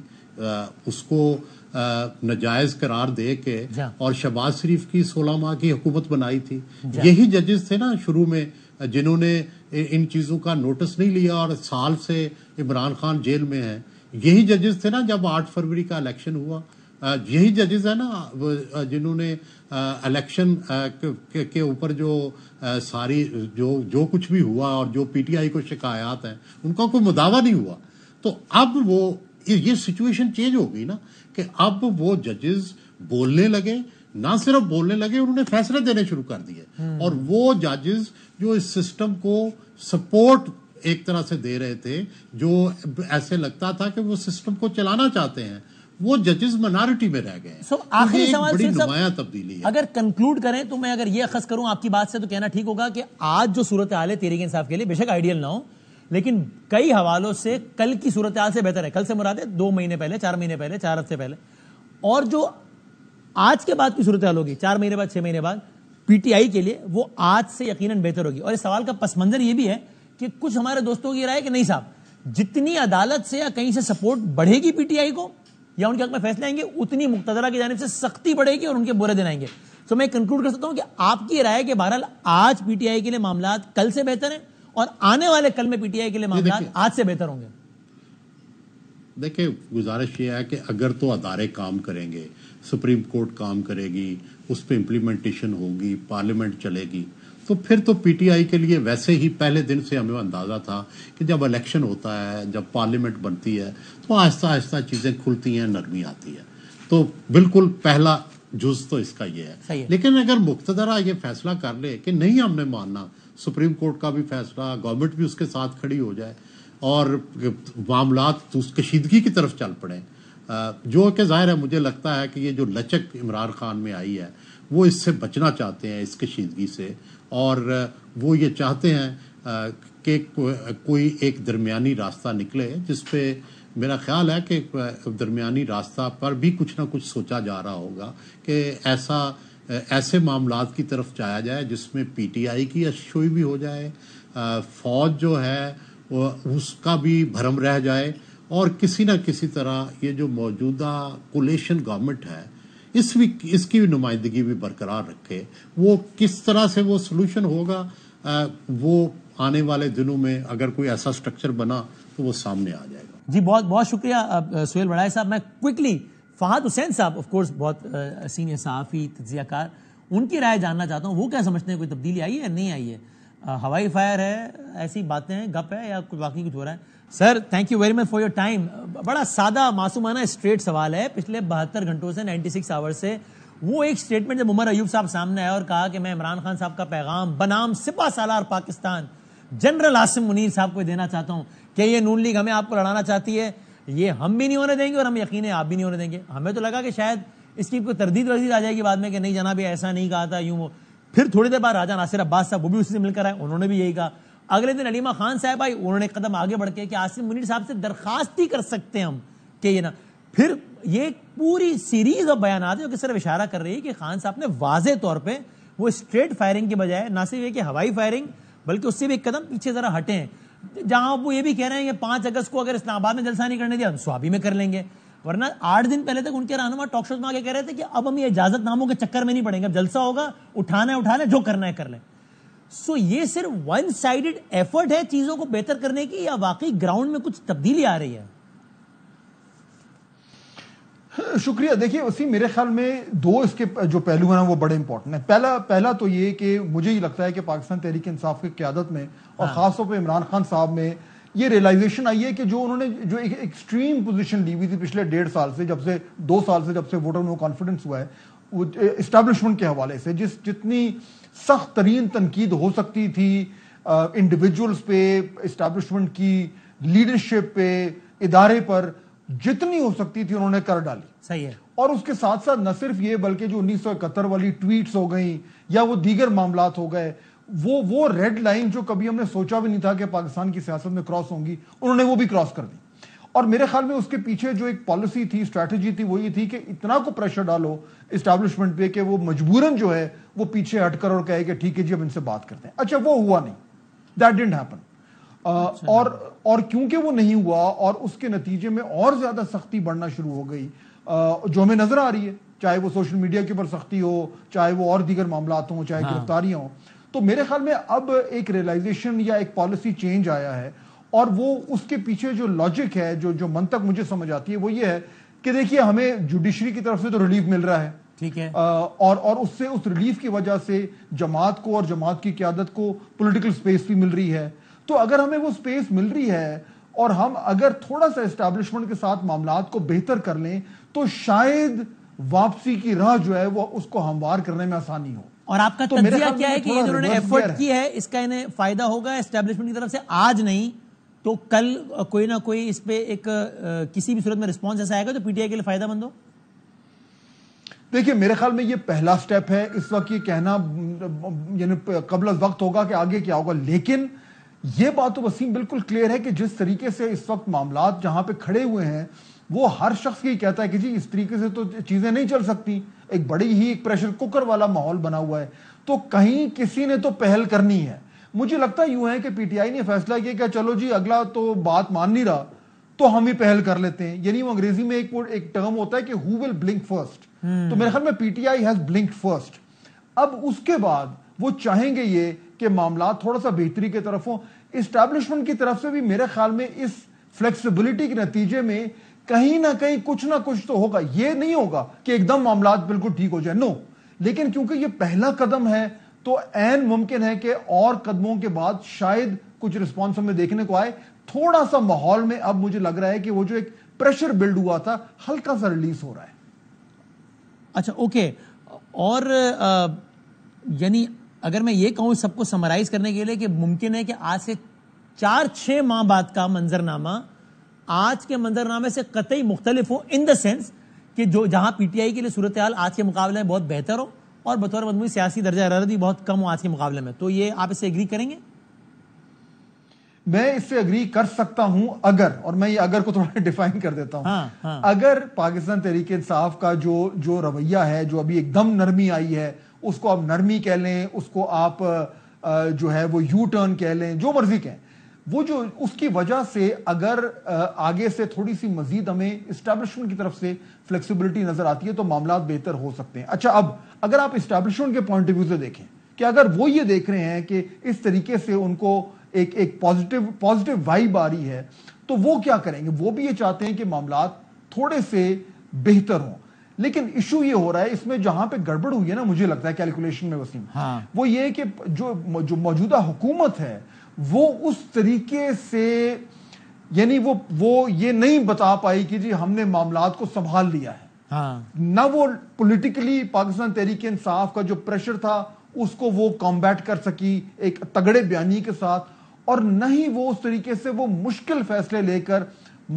اس کو ناجائز قرار دے کے اور شہباز شریف کی 16 ماہ کی حکومت بنائی تھی. یہی ججز تھے نا شروع میں جنہوں نے ان چیزوں کا نوٹس نہیں لیا اور سال سے عمران خان جیل میں ہیں. یہی ججز تھے نا جب 8 فروری کا الیکشن ہوا. یہی ججز ہیں نا جنہوں نے الیکشن کے اوپر جو ساری جو کچھ بھی ہوا اور جو پی ٹی آئی کو شکایات ہیں ان کا کوئی مداوع نہیں ہوا. تو اب وہ یہ سچویشن چینج ہو گئی نا کہ اب وہ ججز بولنے لگے, نہ صرف بولنے لگے, انہوں نے فیصلے دینے شروع کر دیے. اور وہ ججز جو اس سسٹم کو سپورٹ ایک طرح سے دے رہے تھے, جو ایسے لگتا تھا کہ وہ سسٹم کو چلانا چاہتے ہیں, وہ ججز منارٹی میں رہ گئے ہیں. آخری سوال بڑی نمایاں تبدیلی ہے. اگر کنکلوڈ کریں تو میں اگر یہ اخذ کروں آپ کی بات سے تو کہنا ٹھیک ہوگا کہ آج جو صورتحال ہے تحریک انصاف کے لیے بے شک آئیڈیل نہ ہو, لیکن کئی حوالوں سے کل کی صورتحال سے بہتر ہے. کل سے مراد ہے 2 مہینے پہلے, 4 مہینے پہلے, 4 ہفتے پہلے. اور جو آج کے بعد کی صورتحال ہوگی 4 مہینے بعد, 6 مہینے بعد, پی ٹی آئی کے لیے وہ آج سے یقیناً بہتر ہوگی. اور اس سوال کا پس منظر یہ بھی ہے کہ کچھ ہمارے دوستوں کی رائے کہ نہیں صاحب, جتنی عدالت سے یا کہیں سے سپورٹ بڑھے گی پی ٹی آئی کو یا ان کے حق میں فیصلے آئیں گے, اتنی مقتدرہ کی جانب سے سختی بڑھے گی اور ان کے برے دن آئیں گے. تو میں کنکلوڈ کر سکتا ہوں کہ آپ کی رائے کہ بہرحال آج پی ٹی آئی کے لیے معاملات کل سے بہتر ہیں اور آنے والے کل میں پی ٹی آئی کے لیے معاملات آج سے بہتر ہوں گے. دیکھیں گزارش یہ ہے کہ اگر تو ادارے کام کریں گے, سپریم کورٹ کام کرے گی, اس پہ امپلیمنٹیشن ہوگی, پارلیمنٹ چلے گی, تو پھر تو پی ٹی آئی کے لیے ویسے ہی پہلے دن سے ہمیں اندازہ تھا کہ جب الیکشن ہوتا ہے, جب پارلیمنٹ بنتی ہے تو آہستہ آہستہ چیزیں کھلتی ہیں, نرمی آتی ہے. تو بالکل پہلا جز تو اس کا یہ ہے. لیکن اگر مقتدرہ یہ فیصلہ کر لے کہ نہیں ہم نے ماننا, سپریم کورٹ کا بھی فیصلہ, گورنمنٹ بھی اس کے ساتھ کھڑی ہو جائے اور معاملات کشیدگی کی طرف چل پڑیں, جو کہ ظاہر ہے مجھے لگتا ہے کہ یہ جو لچک عمران خان میں آئی ہے وہ اس سے بچنا چاہتے ہیں, اس کشیدگی سے, اور وہ یہ چاہتے ہیں کہ کوئی ایک درمیانی راستہ نکلے جس پہ میرا خیال ہے کہ درمیانی راستہ پر بھی کچھ نہ کچھ سوچا جا رہا ہوگا کہ ایسے معاملات کی طرف جایا جائے جس میں پی ٹی آئی کی اشوئی بھی ہو جائے, فوج جو ہے اس کا بھی بھرم رہ جائے, اور کسی نہ کسی طرح یہ جو موجودہ کولیشن گورنمنٹ ہے اس کی بھی نمائندگی بھی برقرار رکھے. وہ کس طرح سے وہ سلوشن ہوگا وہ آنے والے دنوں میں اگر کوئی ایسا سٹرکچر بنا تو وہ سامنے آ جائے گا. جی بہت بہت شکریہ سہیل بڑائے صاحب. میں کوئکلی فہد حسین صاحب آف کورس بہت سینئر صحافی, تجزیہ کار, ان کی رائے جاننا چاہتا ہوں. وہ کیا سمجھتے ہیں, کوئی تبدیلی آئی ہے یا نہیں آئی ہے؟ ہوائی فائر ہے, ایسی باتیں ہیں, گپ ہے, یا کوئی واقعی کچھ ہو رہا ہے؟ Sir thank you very much for your time. بڑا سادہ معصومانہ اسٹریٹ سوال ہے. پچھلے 72 گھنٹوں سے 96 آور سے وہ ایک سٹیٹمنٹ جب عمر ایوب صاحب سامنے آیا اور کہا کہ میں عمران خان صاحب کا پیغام بنام سپہ سالار پاکستان جنرل عاصم منیر صاحب کو دینا چاہتا ہوں کہ یہ نون لیگ ہمیں آپ کو لڑانا چاہتی ہے, یہ ہم بھی نہیں ہونے دیں گے اور ہم یقین ہے آپ بھی نہیں ہونے دیں گے. ہمیں تو لگا کہ شاید اس کی کوئی تردید ورزید آ جائے گی بعد میں کہ نہیں جناب یہ ایسا نہیں کہا تھا, یوں وہ. پھر تھوڑی دیر بعد راجہ ناصر عباس صاحب وہ بھی اسی سے مل کر آئے, انہوں نے بھی یہی کہا. اگلے دن علیمہ خان صاحب آئی, انہوں نے قدم آگے بڑھ کے کہ عاصم منیر صاحب سے درخواست ہی کر سکتے ہیں ہم کہ یہ نا. پھر یہ پوری سیریز آف بیانات جو کہ صرف اشارہ کر رہی ہے کہ خان صاحب نے واضح طور پہ وہ اسٹریٹ فائرنگ کے بجائے نہ صرف یہ کہ ہوائی فائرنگ بلکہ اس سے بھی ایک قدم پیچھے ذرا ہٹے ہیں. جہاں وہ یہ بھی کہہ رہے ہیں کہ 5 اگست کو اگر اسلام آباد میں جلسہ نہیں کرنے دیا ہم سوابی میں کر لیں گے. ورنہ 8 دن پہلے تک ان کے رہنما ٹاک شوز میں آگے کہہ رہے تھے کہ اب ہم یہ اجازت ناموں کے چکر میں نہیں پڑیں گے, اب جلسہ ہوگا, اٹھانا ہے, جو کرنا ہے کر لیں. سو یہ صرف ون سائیڈڈ ایفرٹ ہے چیزوں کو بہتر کرنے کی, یا واقعی گراؤنڈ میں کچھ تبدیلی آ رہی ہے؟ شکریہ. دیکھیے وسیم, میرے خیال میں 2 اس کے جو پہلو ہیں وہ بڑے امپورٹنٹ ہیں. پہلا تو یہ کہ مجھے یہ لگتا ہے کہ پاکستان تحریک انصاف کی قیادت میں اور خاص طور پہ عمران خان صاحب میں یہ ریئلائزیشن آئی ہے کہ جو انہوں نے جو ایک ایکسٹریم پوزیشن لی ہوئی تھی پچھلے 1.5 سال سے, 2 سال سے جب سے ووٹر میں کانفیڈنس ہوا ہے اسٹیبلشمنٹ کے حوالے سے, جتنی سخت ترین تنقید ہو سکتی تھی انڈیویجولز پہ, اسٹیبلشمنٹ کی لیڈرشپ پہ, ادارے پر, جتنی ہو سکتی تھی انہوں نے کر ڈالی. صحیح ہے. اور اس کے ساتھ ساتھ نہ صرف یہ بلکہ جو 1971 والی ٹویٹس ہو گئیں یا وہ دیگر معاملات ہو گئے, وہ ریڈ لائن جو کبھی ہم نے سوچا بھی نہیں تھا کہ پاکستان کی سیاست میں کراس ہوں گی, انہوں نے وہ بھی کراس کر دی. اور میرے خیال میں اس کے پیچھے جو ایک پالیسی تھی, اسٹریٹجی تھی, وہ یہ تھی کہ اتنا کو پریشر ڈالو اسٹیبلشمنٹ پہ کہ وہ مجبوراً جو ہے وہ پیچھے ہٹ کر اور کہے کہ ٹھیک ہے جی اب ان سے بات کرتے ہیں. اچھا وہ ہوا نہیں, دیٹ ڈڈنٹ ہیپن. اور کیونکہ وہ نہیں ہوا اور اس کے نتیجے میں اور زیادہ سختی بڑھنا شروع ہو گئی جو ہمیں نظر آ رہی ہے, چاہے وہ سوشل میڈیا کے اوپر سختی ہو, چاہے وہ اور دیگر معاملات ہوں, چاہے گرفتاریاں ہوں. تو میرے خیال میں اب ایک ریئلائزیشن یا ایک پالیسی چینج آیا ہے, اور وہ اس کے پیچھے جو لاجک ہے, جو منطق مجھے سمجھ آتی ہے, وہ یہ ہے کہ دیکھیے ہمیں جوڈیشری کی طرف سے تو ریلیف مل رہا ہے, ٹھیک ہے, اور اس ریلیف کی وجہ سے جماعت کو اور جماعت کی قیادت کو پولیٹیکل سپیس بھی مل رہی ہے. تو اگر ہمیں وہ سپیس مل رہی ہے اور ہم اگر تھوڑا سا اسٹیبلشمنٹ کے ساتھ معاملات کو بہتر کر لیں تو شاید واپسی کی راہ جو ہے وہ اس کو ہموار کرنے میں آسانی ہو. اور آپ کا تجزیہ کیا ہے کہ یہ انہوں نے ایفرٹ کی ہے, اس کا انہیں فائدہ ہوگا اسٹیبلشمنٹ کی طرف سے؟ آج نہیں تو کل کوئی نہ کوئی اس پہ ایک کسی بھی صورت میں رسپانس ایسا آئے گا جو پی ٹی آئی کے لیے فائدہ مند ہو. دیکھیے میرے خیال میں یہ پہلا سٹیپ ہے. اس وقت یہ کہنا یعنی قبل از وقت ہوگا کہ آگے کیا ہوگا, لیکن یہ بات تو وسیم بالکل کلیئر ہے کہ جس طریقے سے اس وقت معاملات جہاں پہ کھڑے ہوئے ہیں وہ ہر شخص یہ کہتا ہے کہ جی اس طریقے سے تو چیزیں نہیں چل سکتی, ایک بڑی ہی ایک پریشر کوکر والا ماحول بنا ہوا ہے, تو کہیں کسی نے تو پہل کرنی ہے. مجھے لگتا یوں ہے کہ پی ٹی آئی نے فیصلہ کیا کہ چلو جی اگلا تو بات مان نہیں رہا تو ہم ہی پہل کر لیتے ہیں. یعنی وہ انگریزی میں ایک ٹرم ہوتا ہے کہ who will blink first, تو میرے خیال میں P T I has blinked first. اب اس کے بعد وہ چاہیں گے یہ کہ معاملات تھوڑا سا بہتری کی طرف ہوں. اسٹیبلشمنٹ کی طرف سے بھی میرے خیال میں اس فلیکسیبلٹی کے نتیجے میں کہیں نہ کہیں کچھ نہ کچھ تو ہوگا. یہ نہیں ہوگا کہ ایک دم معاملات بالکل ٹھیک ہو جائے, نو, لیکن کیونکہ یہ پہلا قدم ہے تو عین ممکن ہے کہ اور قدموں کے بعد شاید کچھ رسپانس ہمیں دیکھنے کو آئے. تھوڑا سا ماحول میں اب مجھے لگ رہا ہے کہ وہ جو ایک پریشر بلڈ ہوا تھا ہلکا سا ریلیز ہو رہا ہے. اچھا اوکے, اور یعنی اگر میں یہ کہوں سب کو سمرائز کرنے کے لیے کہ ممکن ہے کہ آج سے 4-6 ماہ بعد کا منظرنامہ آج کے منظرنامے سے قطعی مختلف ہو, ان دا سینس کہ جو جہاں پی ٹی آئی کے لیے صورتحال آج کے مقابلے میں بہت بہتر ہو اور بطور مجموعی سیاسی درجہ حرارت بھی بہت کم ہو آج کے مقابلے میں. تو یہ آپ اس سے ایگری کریں گے؟ میں اس سے اگری کر سکتا ہوں اگر, اور میں یہ اگر کو تھوڑا ڈیفائن کر دیتا ہوں, اگر پاکستان تحریک انصاف کا جو رویہ ہے, جو ابھی ایک دم نرمی آئی ہے, اس کو آپ نرمی کہہ لیں, اس کو آپ جو ہے وہ یو ٹرن کہہ لیں, جو مرضی کہیں, وہ جو اس کی وجہ سے اگر آگے سے تھوڑی سی مزید ہمیں اسٹیبلشمنٹ کی طرف سے فلیکسیبلٹی نظر آتی ہے تو معاملات بہتر ہو سکتے ہیں. اچھا اب اگر آپ اسٹیبلشمنٹ کے پوائنٹ آف ویو سے دیکھیں کہ اگر وہ یہ دیکھ رہے ہیں کہ اس طریقے سے ان کو ایک پازیٹیو وائب آ رہی ہے تو وہ کیا کریں گے؟ وہ بھی یہ چاہتے ہیں کہ معاملات تھوڑے سے بہتر ہوں. لیکن ایشو یہ ہو رہا ہے اس میں جہاں پہ گڑبڑ ہوئی ہے نا, مجھے لگتا ہے کیلکولیشن میں وسیم, وہ یہ کہ جو موجودہ حکومت ہے وہ اس طریقے سے یعنی وہ یہ نہیں بتا پائی کہ جی ہم نے معاملات کو سنبھال لیا ہے. نہ وہ پولیٹیکلی پاکستان تحریک انصاف کا جو پریشر تھا اس کو وہ کمبیٹ کر سکی ایک تگڑے بیانی کے ساتھ, اور نہ ہی وہ اس طریقے سے وہ مشکل فیصلے لے کر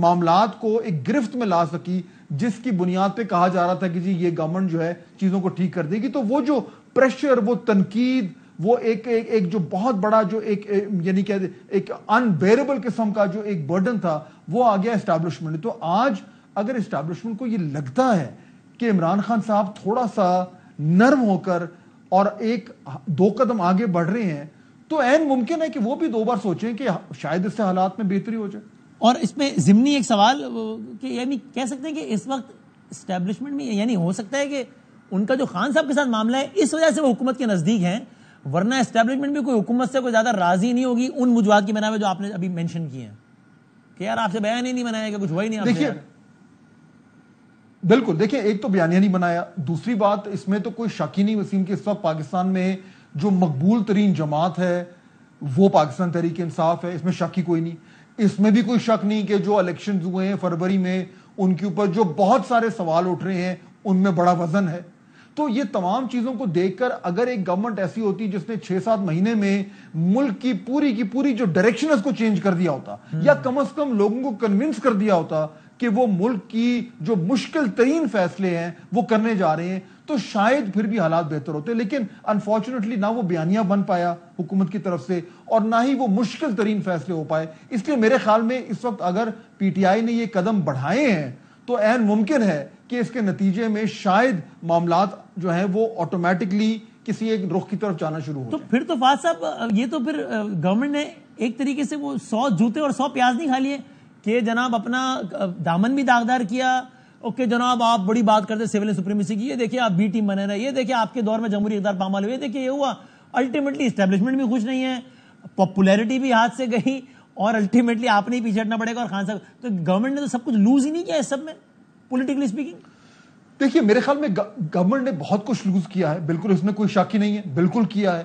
معاملات کو ایک گرفت میں لا سکی جس کی بنیاد پہ کہا جا رہا تھا کہ جی یہ گورنمنٹ جو ہے چیزوں کو ٹھیک کر دے گی. تو وہ جو پریشر, وہ تنقید, وہ ایک جو بہت بڑا جو ایک یعنی کہ ایک انبیئربل قسم کا جو ایک برڈن تھا وہ آ گیا اسٹیبلشمنٹ. تو آج اگر اسٹیبلشمنٹ کو یہ لگتا ہے کہ عمران خان صاحب تھوڑا سا نرم ہو کر اور 1-2 قدم آگے بڑھ رہے ہیں تو عین ممکن ہے کہ وہ بھی 2 بار سوچیں کہ شاید اس سے حالات میں بہتری ہو جائے. اور اس میں ضمنی ایک سوال کہ یعنی کہہ سکتے ہیں کہ اس وقت اسٹیبلشمنٹ میں یعنی ہو سکتا ہے کہ ان کا جو خان صاحب کے ساتھ معاملہ ہے اس وجہ سے وہ حکومت کے نزدیک ہیں, ورنہ اسٹیبلشمنٹ بھی کوئی حکومت سے کوئی زیادہ راضی نہیں ہوگی ان وجوہات کی بنا پہ جو آپ نے ابھی مینشن کیے ہیں کہ یار آپ سے بیان ہی نہیں بنایا کہ کچھ ہوا ہی نہیں. دیکھیے بالکل, دیکھیں ایک تو بیانیہ نہیں بنایا, دوسری بات اس میں تو کوئی شک ہی نہیں وسیم کہ اس وقت پاکستان میں جو مقبول ترین جماعت ہے وہ پاکستان تحریک انصاف ہے, اس میں شک ہی کوئی نہیں. اس میں بھی کوئی شک نہیں کہ جو الیکشنز ہوئے ہیں فروری میں ان کے اوپر جو بہت سارے سوال اٹھ رہے ہیں ان میں بڑا وزن ہے. تو یہ تمام چیزوں کو دیکھ کر اگر ایک گورنمنٹ ایسی ہوتی جس نے 6-7 مہینے میں ملک کی پوری جو ڈائریکشن اس کو چینج کر دیا ہوتا, یا کم از کم لوگوں کو کنونس کر دیا ہوتا کہ وہ ملک کی جو مشکل ترین فیصلے ہیں وہ کرنے جا رہے ہیں, تو شاید پھر بھی حالات بہتر ہوتے. لیکن انفارچونیٹلی نہ وہ بیانیہ بن پایا حکومت کی طرف سے اور نہ ہی وہ مشکل ترین فیصلے ہو پائے. اس لیے میرے خیال میں اس وقت اگر پی ٹی آئی نے یہ قدم بڑھائے ہیں تو عین ممکن ہے کہ اس کے نتیجے میں شاید معاملات جو ہیں وہ آٹومیٹکلی کسی ایک رخ کی طرف جانا شروع ہو تو جائیں. پھر تو فاض صاحب یہ تو پھر گورنمنٹ نے ایک طریقے سے وہ 100 جوتے اور 100 پیاز نہیں کھا لیے کہ جناب اپنا دامن بھی داغدار کیا. اوکے جناب آپ بڑی بات کرتے سول سپریمیسی کی, یہ دیکھیں آپ بی ٹیم بنے رہے, یہ دیکھیں آپ کے دور میں جمہوری اقتدار پامال ہوئے, دیکھیں یہ ہوا. الٹیمیٹلی اسٹیبلشمنٹ بھی خوش نہیں ہے, پاپولیرٹی بھی ہاتھ سے گئی اور الٹیمیٹلی آپ نے ہی پیچھے ہٹنا پڑے گا. اور خان صاحب تو گورنمنٹ نے تو سب کچھ لوز ہی نہیں کیا اس سب میں پولیٹیکلی اسپیکنگ. دیکھیے میرے خیال میں گورنمنٹ نے بہت کچھ لوز کیا ہے, بالکل اس میں کوئی شک ہی نہیں ہے, بالکل کیا ہے.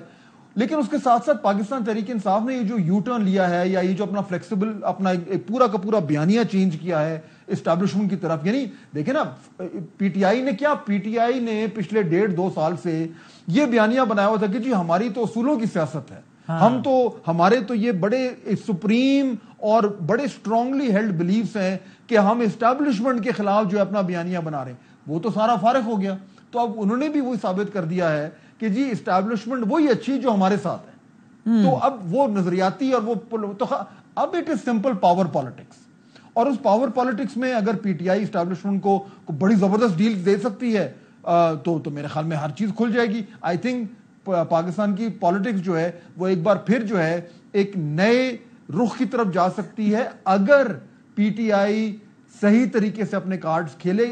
لیکن اس کے ساتھ ساتھ پاکستان تحریک انصاف نے یہ جو یو ٹرن لیا ہے یا یہ جو اپنا فلیکسیبل اپنا ایک پورا کا پورا بیانیہ چینج کیا ہے اسٹیبلشمنٹ کی طرف, یعنی دیکھیں نا پی ٹی آئی نے کیا, پی ٹی آئی نے پچھلے 1.5-2 سال سے یہ بیانیہ بنایا ہوا تھا کہ جی ہماری تو اصولوں کی سیاست ہے, ہم تو ہمارے تو یہ بڑے سپریم اور بڑے اسٹرانگلی ہیلڈ بلیفز ہیں کہ ہم اسٹیبلشمنٹ کے خلاف جو اپنا بیانیہ بنا رہے ہیں. وہ تو سارا فارغ ہو گیا. تو اب انہوں نے بھی وہی ثابت کر دیا ہے کہ جی اسٹیبلشمنٹ وہی اچھی جو ہمارے ساتھ ہے. تو اب وہ نظریاتی اور وہ تو اب it is simple power politics, اور اس پاور پالیٹکس میں اگر پی ٹی آئی اسٹیبلشمنٹ کو بڑی زبردست ڈیل دے سکتی ہے تو میرے خیال میں ہر چیز کھل جائے گی. آئی تھنک پاکستان کی پالیٹکس جو ہے وہ ایک بار پھر جو ہے ایک نئے رخ کی طرف جا سکتی ہے اگر پی ٹی آئی صحیح طریقے سے اپنے کارڈز کھیلے.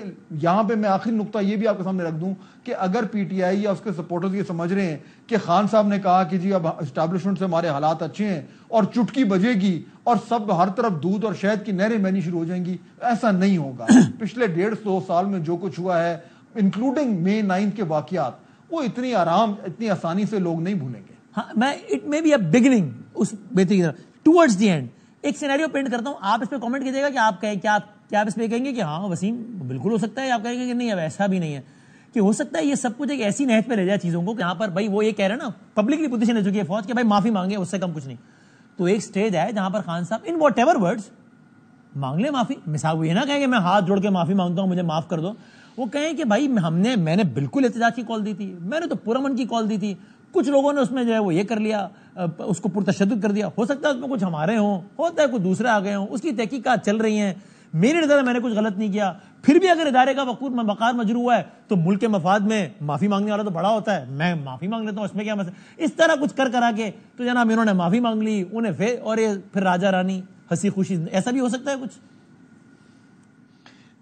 یہاں پہ میں آخری نقطہ یہ بھی آپ کے سامنے رکھ دوں کہ اگر پی ٹی آئی یا اس کے سپورٹرز یہ سمجھ رہے ہیں کہ خان صاحب نے کہا کہ جی اب اسٹیبلشمنٹ سے ہمارے حالات اچھے ہیں اور چٹکی بجے گی اور سب ہر طرف دودھ اور شہد کی نہریں بہنی شروع ہو جائیں گی, ایسا نہیں ہوگا. پچھلے 1.5-2 سال میں جو کچھ ہوا ہے انکلوڈنگ May 9 کے واقعات, وہ اتنی آسانی سے لوگ نہیں بھولیں گے. ہاں میں اٹ میں بی اے بگننگ اس بہتری کی طرف ٹورڈز دی اینڈ. ایک سینیریو پینٹ کرتا ہوں, آپ اس پہ کامنٹ کیجیے گا کہ آپ کہیں کیا آپ اس پہ کہیں گے کہ ہاں وسیم بالکل ہو سکتا ہے, آپ کہیں گے کہ نہیں اب ایسا بھی نہیں ہے, کہ ہو سکتا ہے یہ سب کچھ ایک ایسی نہج پہ لے جائے چیزوں کو جہاں پر بھائی وہ یہ کہہ رہے ہیں نا پبلکلی پوزیشن لے چکی ہے فوج کہ بھائی معافی مانگے, اس سے کم کچھ نہیں. تو ایک سٹیج ہے جہاں پر خان صاحب ان واٹ ایور ورڈز مانگ لیں معافی. مثال وہ یہ نہ کہیں کہ میں ہاتھ جوڑ کے معافی مانگتا ہوں مجھے معاف کر دو, وہ کہیں کہ بھائی میں نے بالکل احتجاج کی کال دی تھی, میں نے تو پرامن کی کال دی تھی, کچھ لوگوں نے اس میں جو ہے وہ یہ کر لیا, اس کو پرتشدد کر دیا. ہو سکتا ہے اس میں کچھ ہمارے ہوں, ہوتا ہے کچھ دوسرے آ گئے ہوں, اس کی تحقیقات چل رہی ہیں. میری نظر میں نے کچھ غلط نہیں کیا. پھر بھی اگر ادارے کا وقار مجروح ہوا ہے تو ملک کے مفاد میں معافی مانگنے والا تو بڑا ہوتا ہے, میں معافی مانگ لیتا ہوں, اس میں کیا مسئلہ. اس طرح کچھ کرا کے تو جناب انہوں نے معافی مانگ لی, انہیں اور یہ پھر راجا رانی ہنسی خوشی, ایسا بھی ہو سکتا ہے کچھ.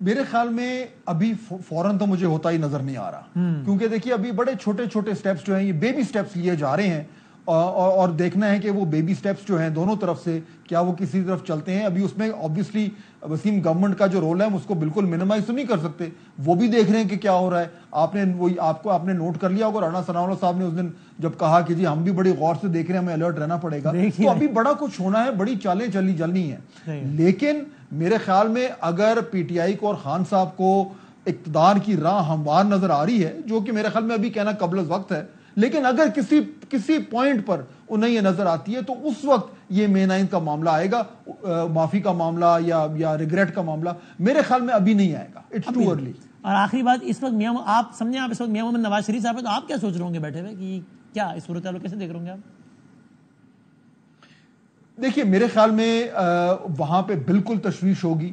میرے خیال میں ابھی فوراً تو مجھے ہوتا ہی نظر نہیں آ رہا, کیونکہ دیکھیے ابھی بڑے چھوٹے چھوٹے سٹیپس جو ہیں یہ بیبی سٹیپس لیے جا رہے ہیں, اور دیکھنا ہے کہ وہ بیبی سٹیپس جو ہیں دونوں طرف سے کیا وہ کسی طرف چلتے ہیں. ابھی اس میں آبویسلی وسیم گورنمنٹ کا جو رول ہے اس کو بالکل منیمائز تو نہیں کر سکتے, وہ بھی دیکھ رہے ہیں کہ کیا ہو رہا ہے. آپ نے نوٹ کر لیا ہوگا رانا ثناء اللہ صاحب نے اس دن جب کہا کہ جی ہم بھی بڑی غور سے دیکھ رہے ہیں, ہمیں الرٹ رہنا پڑے گا. تو ابھی بڑا کچھ ہونا ہے, بڑی چالیں جلنی ہیں. لیکن میرے خیال میں اگر پی ٹی آئی کو اور خان صاحب کو اقتدار کی راہ ہموار نظر آ رہی ہے, جو کہ میرے خیال میں ابھی کہنا قبل از وقت ہے, لیکن اگر کسی پوائنٹ پر انہیں یہ نظر آتی ہے تو اس وقت یہ May 9 کا معاملہ آئے گا, معافی کا معاملہ یا ریگریٹ کا معاملہ. میرے خیال میں ابھی نہیں آئے گا, اٹس ٹو ارلی. اور آخری بات, اس وقت آپ سمجھیں, آپ اس وقت میاں محمد نواز شریف صاحب ہیں, تو آپ کیا سوچ رہے ہوں گے بیٹھے ہوئے کہ کیا اس صورتحال کو کیسے دیکھ رہے ہوں گے آپ؟ دیکھیے میرے خیال میں وہاں پہ بالکل تشویش ہوگی.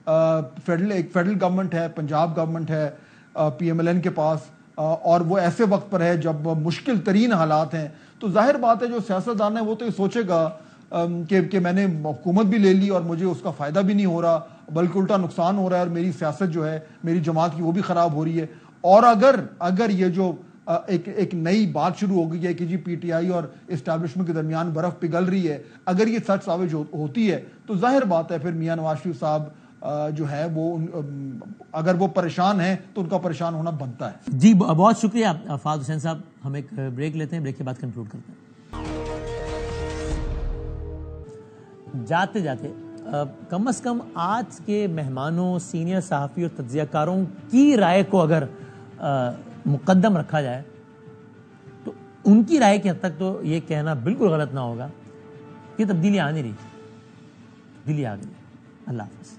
ایک فیڈرل گورنمنٹ ہے, پنجاب گورنمنٹ ہے, پی ایم ایل این کے پاس, اور وہ ایسے وقت پر ہے جب مشکل ترین حالات ہیں، تو ظاہر بات ہے جو سیاستدان ہے وہ تو یہ سوچے گا کہ میں نے حکومت بھی لے لی اور مجھے اس کا فائدہ بھی نہیں ہو رہا، بلکہ الٹا نقصان ہو رہا ہے، اور میری سیاست جو ہے میری جماعت کی وہ بھی خراب ہو رہی ہے۔ اور اگر یہ جو ایک نئی بات شروع ہو گئی ہے کہ جی پی ٹی آئی اور اسٹیبلشمنٹ کے درمیان برف پگھل رہی ہے، اگر یہ سچ ثابت ہوتی ہے تو ظاہر بات ہے پھر میاں نواز شریف صاحب جو ہے وہ اگر وہ پریشان ہیں تو ان کا پریشان ہونا بنتا ہے۔ جی بہت شکریہ فہد حسین صاحب، ہم ایک بریک لیتے ہیں، بریک کے بعد کنکلوڈ کرتے ہیں۔ جاتے جاتے کم از کم آج کے مہمانوں، سینئر صحافی اور تجزیہ کاروں کی رائے کو اگر مقدم رکھا جائے تو ان کی رائے کی حد تک تو یہ کہنا بالکل غلط نہ ہوگا کہ تبدیلی آ نہیں رہی، تبدیلی آ گئی۔ اللہ حافظ۔